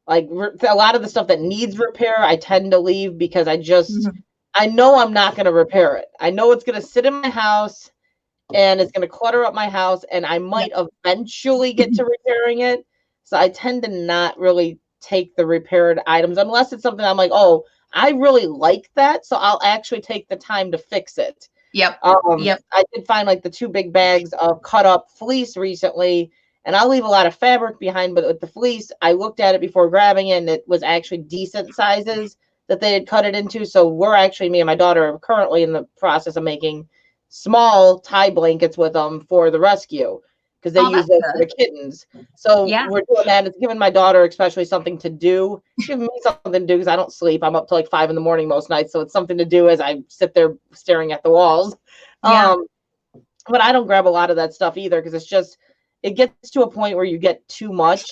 like a lot of the stuff that needs repair. I tend to leave because I know I'm not going to repair it. I know it's going to sit in my house and it's going to clutter up my house, and I might eventually get to repairing it. So I tend to not really take the repaired items unless it's something I'm like, oh, I really like that, so I'll actually take the time to fix it.
Yep.
I did find like the 2 big bags of cut up fleece recently, and I'll leave a lot of fabric behind, but with the fleece, I looked at it before grabbing it, and it was actually decent sizes that they had cut it into. So we're actually, me and my daughter are currently in the process of making small tie blankets with them for the rescue, because they use those for the kittens. So we're doing that. It's giving my daughter especially something to do. It's giving me something to do because I don't sleep. I'm up till like 5 a.m. most nights. So it's something to do as I sit there staring at the walls. But I don't grab a lot of that stuff either, because it gets to a point where you get too much.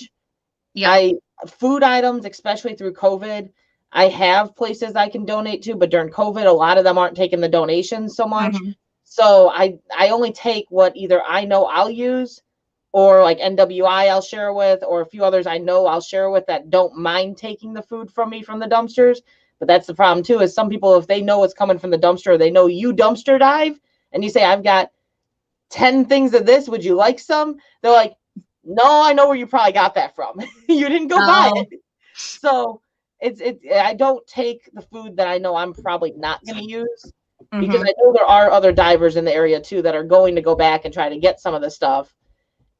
Food items, especially through COVID, I have places I can donate to, but during COVID, a lot of them aren't taking the donations so much. So I only take what either I know I'll use, or like NWI I'll share with, or a few others I know I'll share with that don't mind taking the food from me from the dumpsters. But that's the problem too, is some people, if they know it's coming from the dumpster, they know you dumpster dive, and you say, I've got 10 things of this, would you like some? They're like, no, I know where you probably got that from. You didn't go buy it. So I don't take the food that I know I'm probably not going to use, because I know there are other divers in the area too that are going to go back and try to get some of the stuff.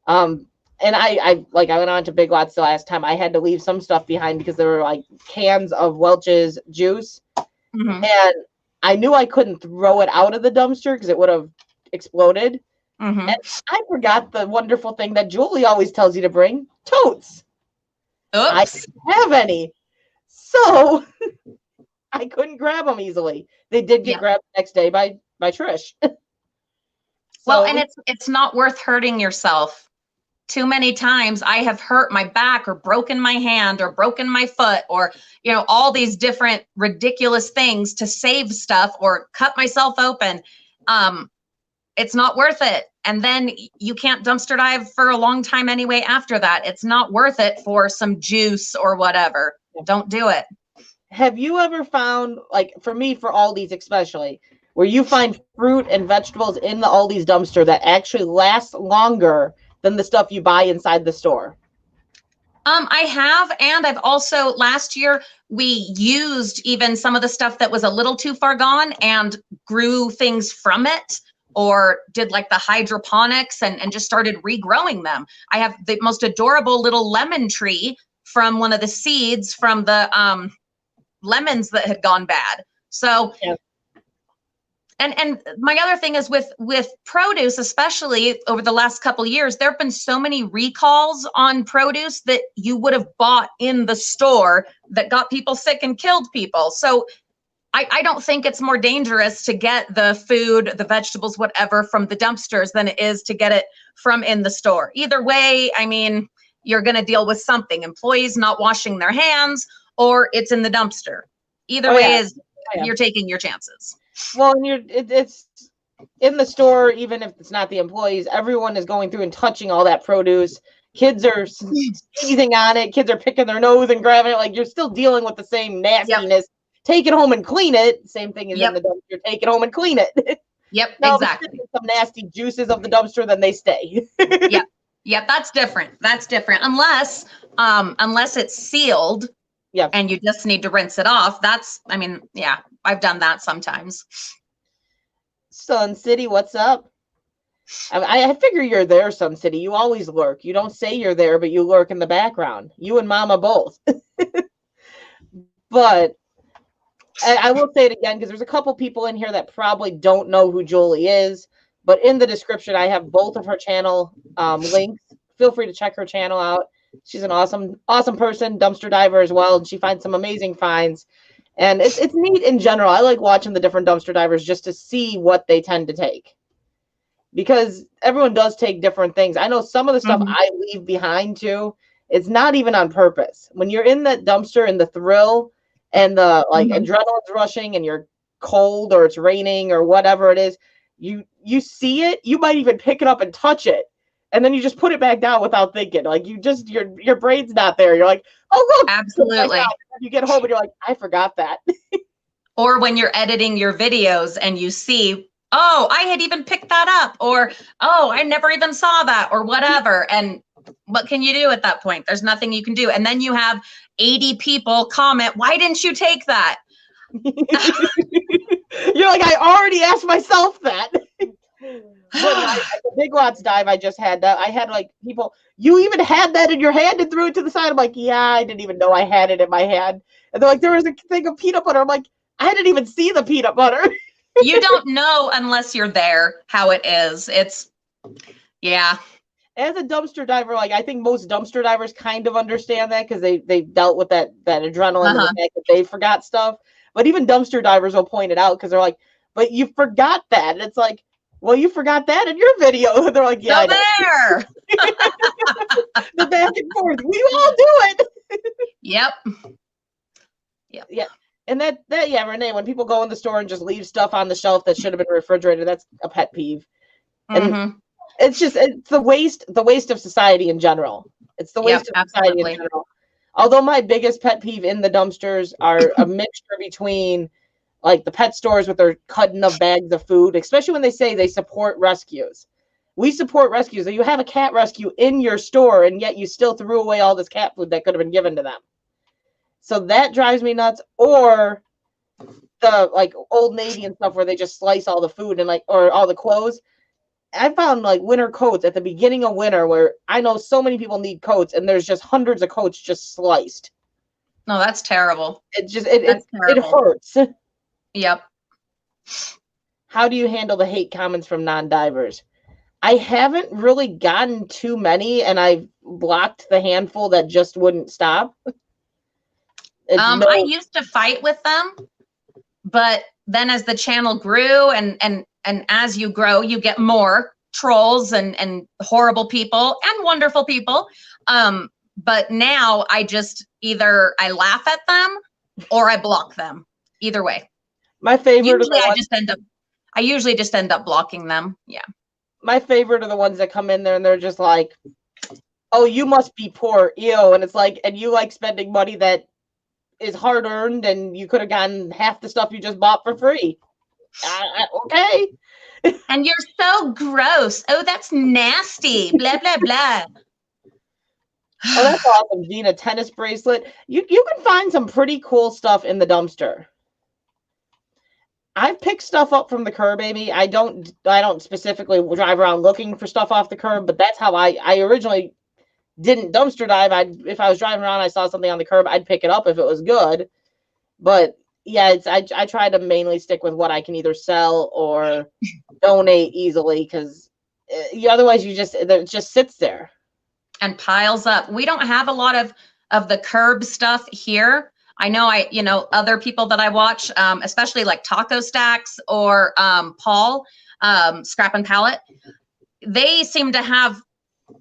And I went on to Big Lots the last time. I had to leave some stuff behind because there were like cans of Welch's juice, and I knew I couldn't throw it out of the dumpster because it would have exploded. And I forgot the wonderful thing that Julie always tells you to bring: totes. I didn't have any, so I couldn't grab them easily. They did get grabbed the next day by Trish.
Well, and it's not worth hurting yourself. Too many times I have hurt my back or broken my hand or broken my foot, or, all these different ridiculous things to save stuff, or cut myself open. It's not worth it. And then you can't dumpster dive for a long time anyway after that. It's not worth it for some juice or whatever. Don't do it.
Have you ever found, like for me, for Aldi's especially, where you find fruit and vegetables in the Aldi's dumpster that actually last longer than the stuff you buy inside the store?
I have, and I've also, last year, we used even some of the stuff that was a little too far gone and grew things from it, or did like the hydroponics and just started regrowing them. I have the most adorable little lemon tree from one of the seeds from the lemons that had gone bad. So, and my other thing is with produce, especially over the last couple of years, there have been so many recalls on produce that you would have bought in the store that got people sick and killed people. So I don't think it's more dangerous to get the food, the vegetables, whatever, from the dumpsters than it is to get it from in the store. Either way, I mean, you're going to deal with something, employees not washing their hands, or it's in the dumpster. Either way is you're taking your chances.
Well, and it's in the store, even if it's not the employees, everyone is going through and touching all that produce. Kids are sneezing on it. Kids are picking their nose and grabbing it. Like, you're still dealing with the same nastiness. Take it home and clean it. Same thing as in the dumpster. Take it home and clean it. Now,
exactly.
Some nasty juices of the dumpster, then they stay.
That's different. That's different. Unless it's sealed. And you just need to rinse it off. I've done that sometimes.
Sun City, what's up? I figure you're there, Sun City. You always lurk. You don't say you're there, but you lurk in the background. You and Mama both. But I will say it again, because there's a couple people in here that probably don't know who Julie is. But in the description, I have both of her channel links. Feel free to check her channel out. She's an awesome person, dumpster diver as well, and she finds some amazing finds. And it's neat in general. I like watching the different dumpster divers just to see what they tend to take, because everyone does take different things. I know some of the stuff I leave behind too, it's not even on purpose. When you're in that dumpster and the thrill and the like
Mhm.
adrenaline's rushing and you're cold or it's raining or whatever it is, you see it, you might even pick it up and touch it. And then you just put it back down without thinking. Like you just your brain's not there. You're like, oh look,
Absolutely.
you get home and you're like, I forgot that.
Or when you're editing your videos and you see, oh, I had even picked that up, or oh, I never even saw that, or whatever. And what can you do at that point? There's nothing you can do. And then you have 80 people comment, why didn't you take that?
You're like, I already asked myself that. At the Big Lots dive I just had, that I had like people, you even had that in your hand and threw it to the side. I'm like, yeah, I didn't even know I had it in my hand. And they're like, there was a thing of peanut butter. I'm like, I didn't even see the peanut butter.
You don't know unless you're there how it is. It's, yeah.
As a dumpster diver, like I think most dumpster divers kind of understand that because they've dealt with that adrenaline and the fact that they forgot stuff. But even dumpster divers will point it out because they're like, but you forgot that. And it's like, well, you forgot that in your video. And they're like, yeah,
so there.
The back and forth. We all do it.
Yep.
Yeah. And that yeah, Renee, when people go in the store and just leave stuff on the shelf that should have been refrigerated, that's a pet peeve. And it's the waste of society in general. It's the waste of society in general. Although my biggest pet peeve in the dumpsters are a mixture between like the pet stores with their cutting of bags of food, especially when they say they support rescues. We support rescues. So you have a cat rescue in your store, and yet you still threw away all this cat food that could have been given to them. So that drives me nuts. Or the like Old Navy and stuff where they just slice all the food and like, or all the clothes. I found like winter coats at the beginning of winter where I know so many people need coats and there's just hundreds of coats just sliced.
No, that's terrible.
It hurts.
Yep.
How do you handle the hate comments from non-divers? I haven't really gotten too many, and I've blocked the handful that just wouldn't stop.
I used to fight with them, but then as the channel grew and as you grow, you get more trolls and horrible people and wonderful people. But now I just either I laugh at them or I block them. Either way.
My favorite
I usually just end up blocking them. Yeah.
My favorite are the ones that come in there and they're just like, oh, you must be poor, ew. And it's like, and you like spending money that is hard earned and you could have gotten half the stuff you just bought for free. Okay.
And you're so gross. Oh, that's nasty. Blah, blah, blah.
Oh, that's awesome, Gina. Tennis bracelet. You can find some pretty cool stuff in the dumpster. I've picked stuff up from the curb, Amy. I don't specifically drive around looking for stuff off the curb, but that's how I originally didn't dumpster dive. If I was driving around, I saw something on the curb, I'd pick it up if it was good. But yeah, I try to mainly stick with what I can either sell or donate easily because otherwise it just sits there
and piles up. We don't have a lot of the curb stuff here. I know other people that I watch, especially like Taco Stacks or Paul, Scrap and Pallet, they seem to have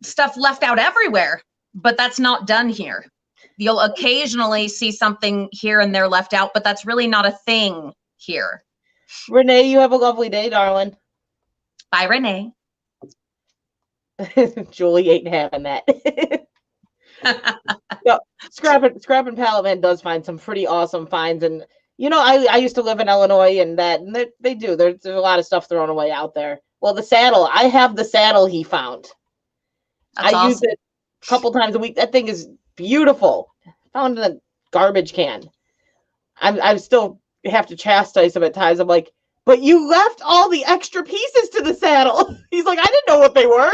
stuff left out everywhere, but that's not done here. You'll occasionally see something here and there left out, but that's really not a thing here.
Renee, you have a lovely day, darling.
Bye, Renee.
Julie ain't having that. No, Scrap and Pallet Man does find some pretty awesome finds, and I used to live in Illinois, and they do. There's a lot of stuff thrown away out there. Well, the saddle, I have the saddle he found.
That's awesome.
Use it a couple times a week. That thing is beautiful. Found in a garbage can. I still have to chastise him at times. I'm like, but you left all the extra pieces to the saddle. He's like, I didn't know what they were.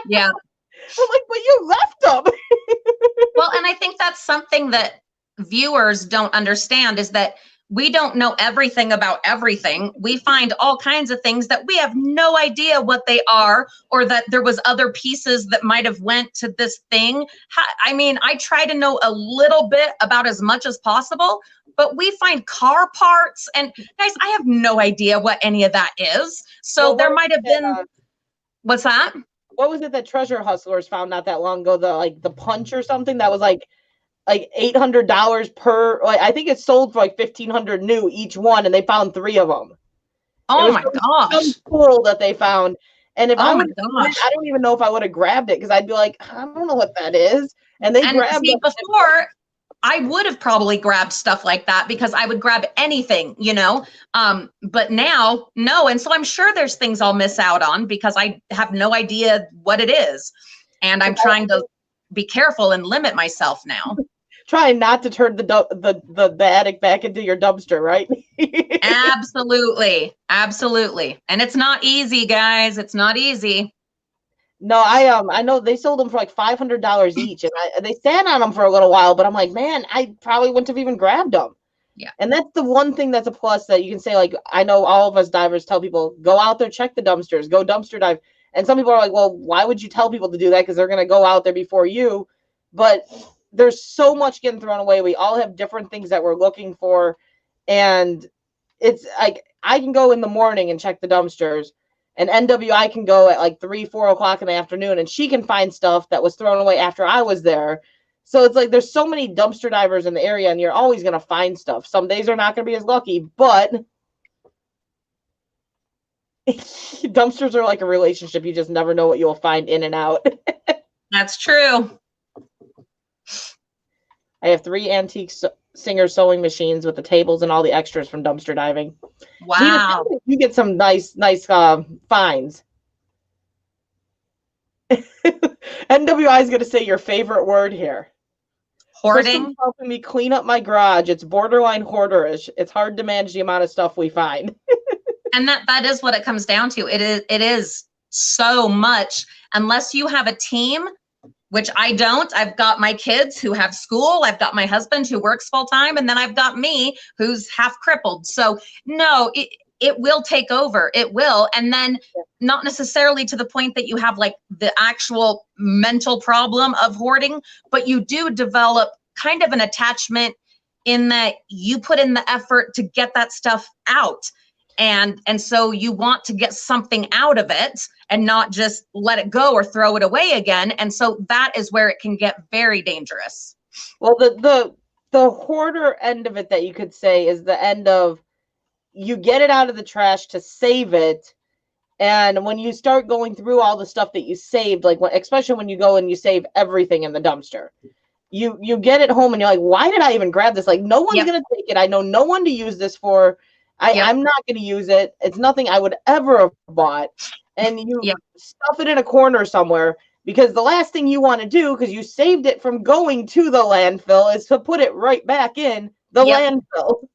Yeah.
I'm like, but you left them.
Well, and I think that's something that viewers don't understand is that we don't know everything about everything. We find all kinds of things that we have no idea what they are, or that there was other pieces that might have went to this thing. I mean, I try to know a little bit about as much as possible, but we find car parts and guys, I have no idea what any of that is. So well, there might have been, what's that?
What was it that Treasure Hustlers found not that long ago? The punch or something that was like like $800 per. Like, I think it's sold for like $1,500 new each one, and they found 3 of them.
Oh my gosh!
Some pool that they found, and if I
Oh my
would,
gosh!
I don't even know if I would have grabbed it because I'd be like, I don't know what that is, and they grabbed
see,
it.
before I would have probably grabbed stuff like that because I would grab anything, you know. But now, no, and so I'm sure there's things I'll miss out on because I have no idea what it is, and I'm trying to be careful and limit myself now.
Trying not to turn the attic back into your dumpster, right?
Absolutely, absolutely, and it's not easy, guys. It's not easy.
No, I know they sold them for like $500 each, and they sat on them for a little while. But I'm like, man, I probably wouldn't have even grabbed them.
Yeah,
and that's the one thing that's a plus that you can say. Like, I know all of us divers tell people, go out there, check the dumpsters, go dumpster dive. And some people are like, well, why would you tell people to do that? Because they're going to go out there before you. But there's so much getting thrown away. We all have different things that we're looking for. And it's like, I can go in the morning and check the dumpsters, and NWI can go at like 3-4 o'clock in the afternoon, and she can find stuff that was thrown away after I was there. So it's like, there's so many dumpster divers in the area, and you're always going to find stuff. Some days are not going to be as lucky, but dumpsters are like a relationship. You just never know what you'll find in and out.
that's true.
I have 3 antique Singer sewing machines with the tables and all the extras from dumpster diving.
Wow.
You get some nice finds. NWI is going to say your favorite word here.
Hoarding.
Krystal's helping me clean up my garage. It's borderline hoarderish. It's hard to manage the amount of stuff we find.
And that is what it comes down to. It is so much. Unless you have a team, which I don't. I've got my kids who have school. I've got my husband who works full time. And then I've got me who's half crippled. So no, it will take over. It will. And then not necessarily to the point that you have like the actual mental problem of hoarding, but you do develop kind of an attachment in that you put in the effort to get that stuff out. And so you want to get something out of it and not just let it go or throw it away again. And so that is where it can get very dangerous.
Well, the hoarder end of it that you could say is the end of, you get it out of the trash to save it. And when you start going through all the stuff that you saved, like especially when you go and you save everything in the dumpster, you get it home and you're like, why did I even grab this? Like, no one's going to take it. I know no one to use this for. I'm not going to use it. It's nothing I would ever have bought. And you stuff it in a corner somewhere, because the last thing you want to do, because you saved it from going to the landfill, is to put it right back in the landfill.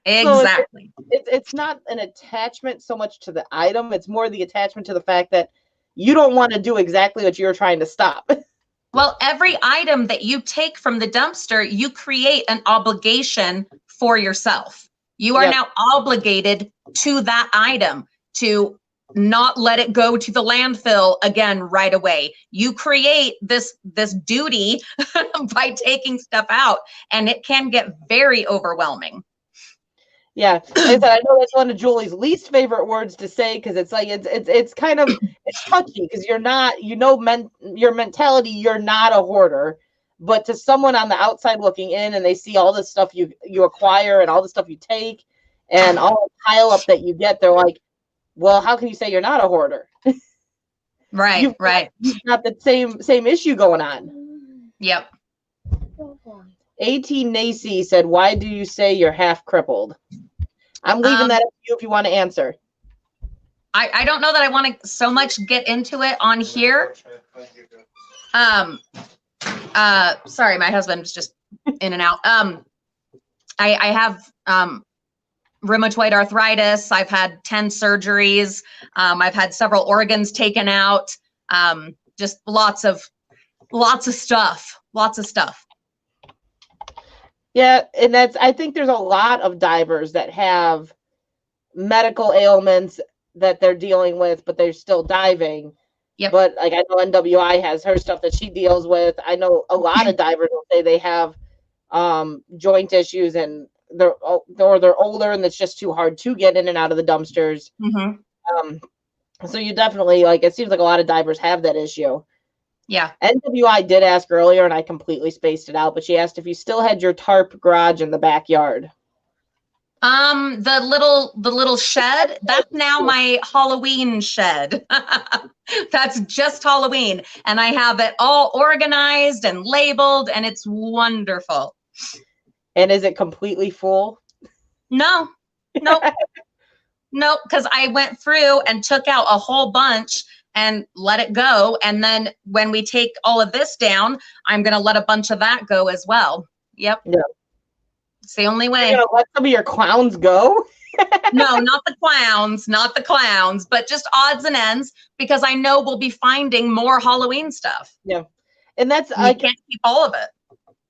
Exactly.
So it's not an attachment so much to the item. It's more the attachment to the fact that you don't want to do exactly what you're trying to stop.
Well, every item that you take from the dumpster, you create an obligation for yourself. You are now obligated to that item to not let it go to the landfill again right away. You create this duty by taking stuff out, and it can get very overwhelming.
Yeah, I know that's one of Julie's least favorite words to say, because it's like it's kind of it's touchy, because you're not, your mentality, you're not a hoarder. But to someone on the outside looking in, and they see all the stuff you acquire and all the stuff you take and all the pile up that you get, they're like, well, how can you say you're not a hoarder?
Right,
You've got the same issue going on.
Yep.
A.T. Nacy said, why do you say you're half crippled? I'm leaving that up to you if you want to answer.
I don't know that I want to so much get into it on here. Sorry, my husband's just in and out. I have rheumatoid arthritis. I've had 10 surgeries. I've had several organs taken out. Just lots of stuff.
Yeah, and I think there's a lot of divers that have medical ailments that they're dealing with, but they're still diving.
Yep.
But like, I know NWI has her stuff that she deals with. I know a lot of divers will say they have joint issues, and they're older, and it's just too hard to get in and out of the dumpsters.
Mm-hmm.
So you definitely, like, it seems like a lot of divers have that issue.
Yeah.
NWI did ask earlier, and I completely spaced it out, but she asked if you still had your tarp garage in the backyard.
The little shed, that's now my Halloween shed. That's just Halloween. And I have it all organized and labeled, and it's wonderful.
And is it completely full?
No, nope. Nope, because I went through and took out a whole bunch and let it go. And then when we take all of this down, I'm going to let a bunch of that go as well. Yep.
Yeah.
It's the only way.
You're gonna let some of your clowns go?
No, not the clowns, but just odds and ends, because I know we'll be finding more Halloween stuff.
Yeah. And that's,
I can't keep all of it.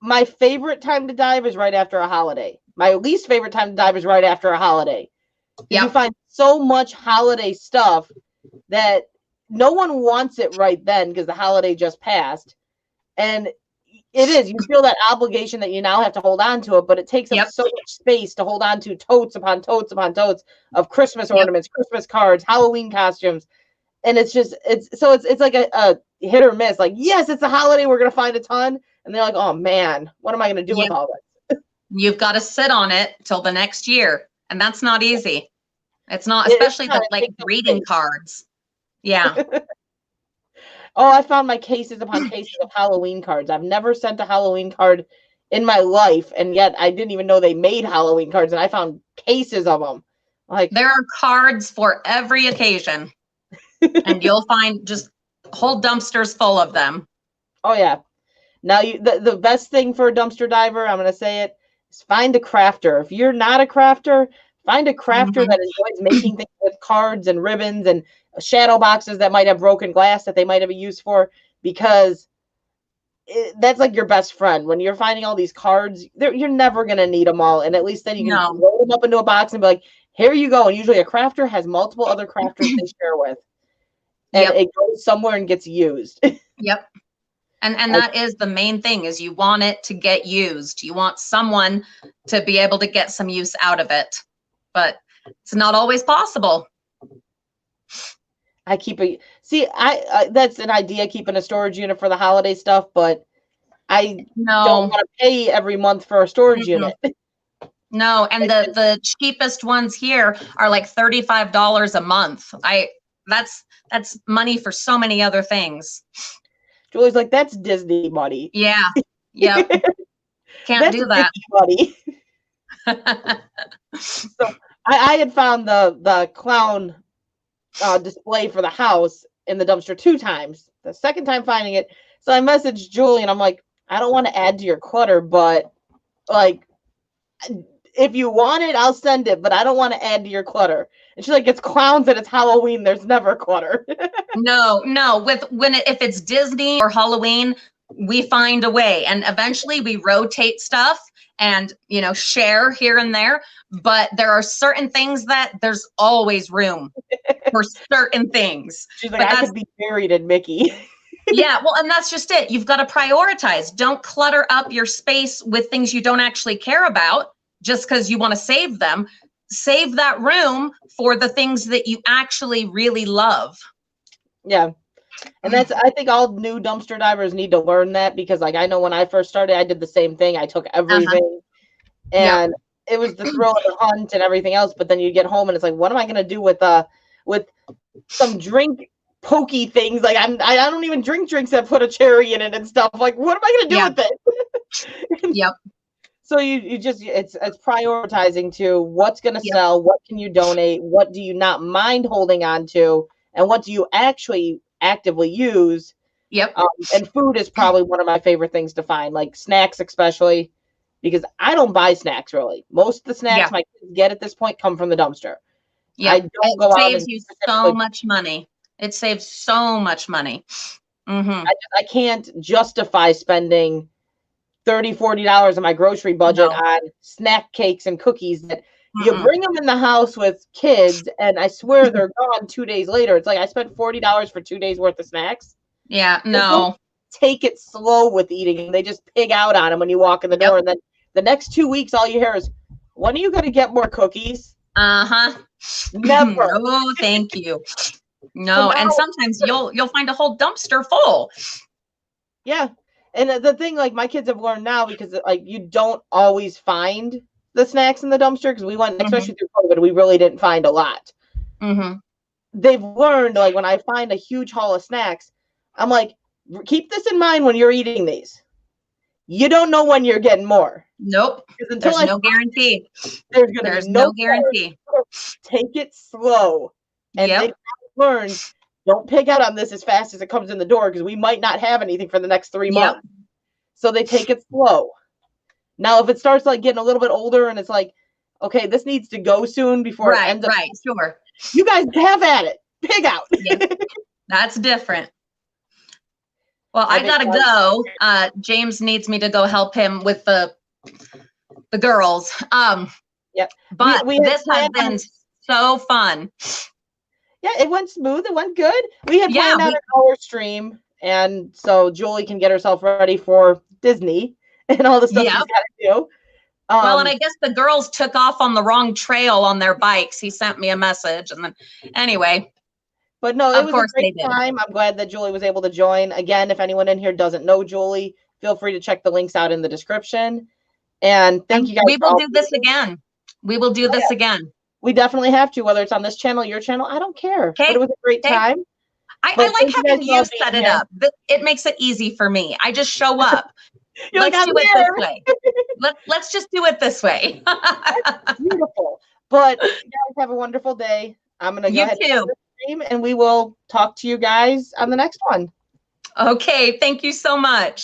My favorite time to dive is right after a holiday. My least favorite time to dive is right after a holiday. Yep. You find so much holiday stuff that no one wants it right then because the holiday just passed. And it is. You feel that obligation that you now have to hold on to it, but it takes up so much space to hold on to totes upon totes upon totes of Christmas ornaments, Christmas cards, Halloween costumes. And it's just, it's like a hit or miss. Like, yes, it's a holiday. We're going to find a ton. And they're like, oh man, what am I going to do with all this?
You've got to sit on it till the next year. And that's not easy. It's not, especially the like greeting cards. Yeah.
Oh, I found my cases upon cases of Halloween cards. I've never sent a Halloween card in my life, and yet I didn't even know they made Halloween cards, and I found cases of them. Like,
there are cards for every occasion, and you'll find just whole dumpsters full of them.
Oh yeah. Now the best thing for a dumpster diver, I'm going to say it, is find a crafter. If you're not a crafter, find a crafter that enjoys making things with cards and ribbons and shadow boxes that might have broken glass that they might have a use for, because that's like your best friend. When you're finding all these cards, you're never going to need them all. And at least then you can roll them up into a box and be like, here you go. And usually a crafter has multiple other crafters they share with. And it goes somewhere and gets used.
Yep. And that is the main thing, is you want it to get used. You want someone to be able to get some use out of it. But it's not always possible.
I that's an idea, keeping a storage unit for the holiday stuff, but I don't want to pay every month for a storage unit.
No, and the cheapest ones here are like $35 a month. That's money for so many other things.
Julie's like, that's Disney money.
Yeah. Yep. Can't do that.
Disney money. So I had found the clown display for the house in the dumpster 2 times. The second time finding it, so I messaged Julie and I'm like, I don't want to add to your clutter, but like, if you want it, I'll send it, but I don't want to add to your clutter. And she's like, it's clowns and it's Halloween. There's never clutter.
No. If it's Disney or Halloween, we find a way, and eventually we rotate stuff and, share here and there. But there are certain things that there's always room for certain things.
She's like, I could be buried in Mickey.
Yeah, well, and that's just it. You've got to prioritize. Don't clutter up your space with things you don't actually care about just because you want to save them. Save that room for the things that you actually really love. Yeah.
And I think all new dumpster divers need to learn that, because like, I know when I first started, I did the same thing. I took everything and it was the thrill of the hunt and everything else. But then you get home and it's like, what am I going to do with some drink pokey things? Like I don't even drink drinks that put a cherry in it and stuff. Like, what am I going to do with it?
Yep.
So you just, it's prioritizing to what's going to sell, what can you donate, what do you not mind holding on to, and what do you actually actively use.
Yep.
And food is probably one of my favorite things to find, like snacks especially, because I don't buy snacks really. Most of the snacks my kids get at this point come from the dumpster.
Yeah, it saves you so much money. It saves so much money. Mm-hmm.
I can't justify spending $30-$40 of my grocery budget on snack cakes and cookies that you bring them in the house with kids, and I swear they're gone 2 days later. It's like I spent $40 for 2 days worth of snacks.
Yeah, no.
Take it slow with eating. They just pig out on them when you walk in the door, and then the next 2 weeks, all you hear is, "When are you going to get more cookies?" Never.
Oh, thank you. No, and sometimes you'll find a whole dumpster full.
Yeah. And the thing, like, my kids have learned now, because like you don't always find the snacks in the dumpster, because we went, especially through COVID, we really didn't find a lot. They've learned, like, when I find a huge haul of snacks, I'm like, keep this in mind when you're eating these. You don't know when you're getting more.
Nope. There's no guarantee.
There's
no guarantee.
Take it slow. And they've learned, don't pig out on this as fast as it comes in the door, because we might not have anything for the next 3 months. So they take it slow. Now, if it starts like getting a little bit older and it's like, okay, this needs to go soon before it ends up. Right,
sure.
You guys have at it. Pig out.
That's different. Well, I gotta go. James needs me to go help him with the girls. But this has been so fun.
Yeah, it went smooth. It went good. We had planned out an hour stream, and so Julie can get herself ready for Disney and all the stuff she's got to do.
Well, and I guess the girls took off on the wrong trail on their bikes. He sent me a message, and then anyway.
But no, it was a great time. I'm glad that Julie was able to join. Again, if anyone in here doesn't know Julie, feel free to check the links out in the description. And thank you guys.
We will do this again. We will do this again.
We definitely have to, whether it's on this channel, your channel, I don't care. But it was a great time.
I like having you set it up. It makes it easy for me. I just show up. Let's do it this way. Let's just do it this way.
Beautiful. But you guys have a wonderful day. I'm going to go ahead and end the stream, and we will talk to you guys on the next one.
Okay. Thank you so much.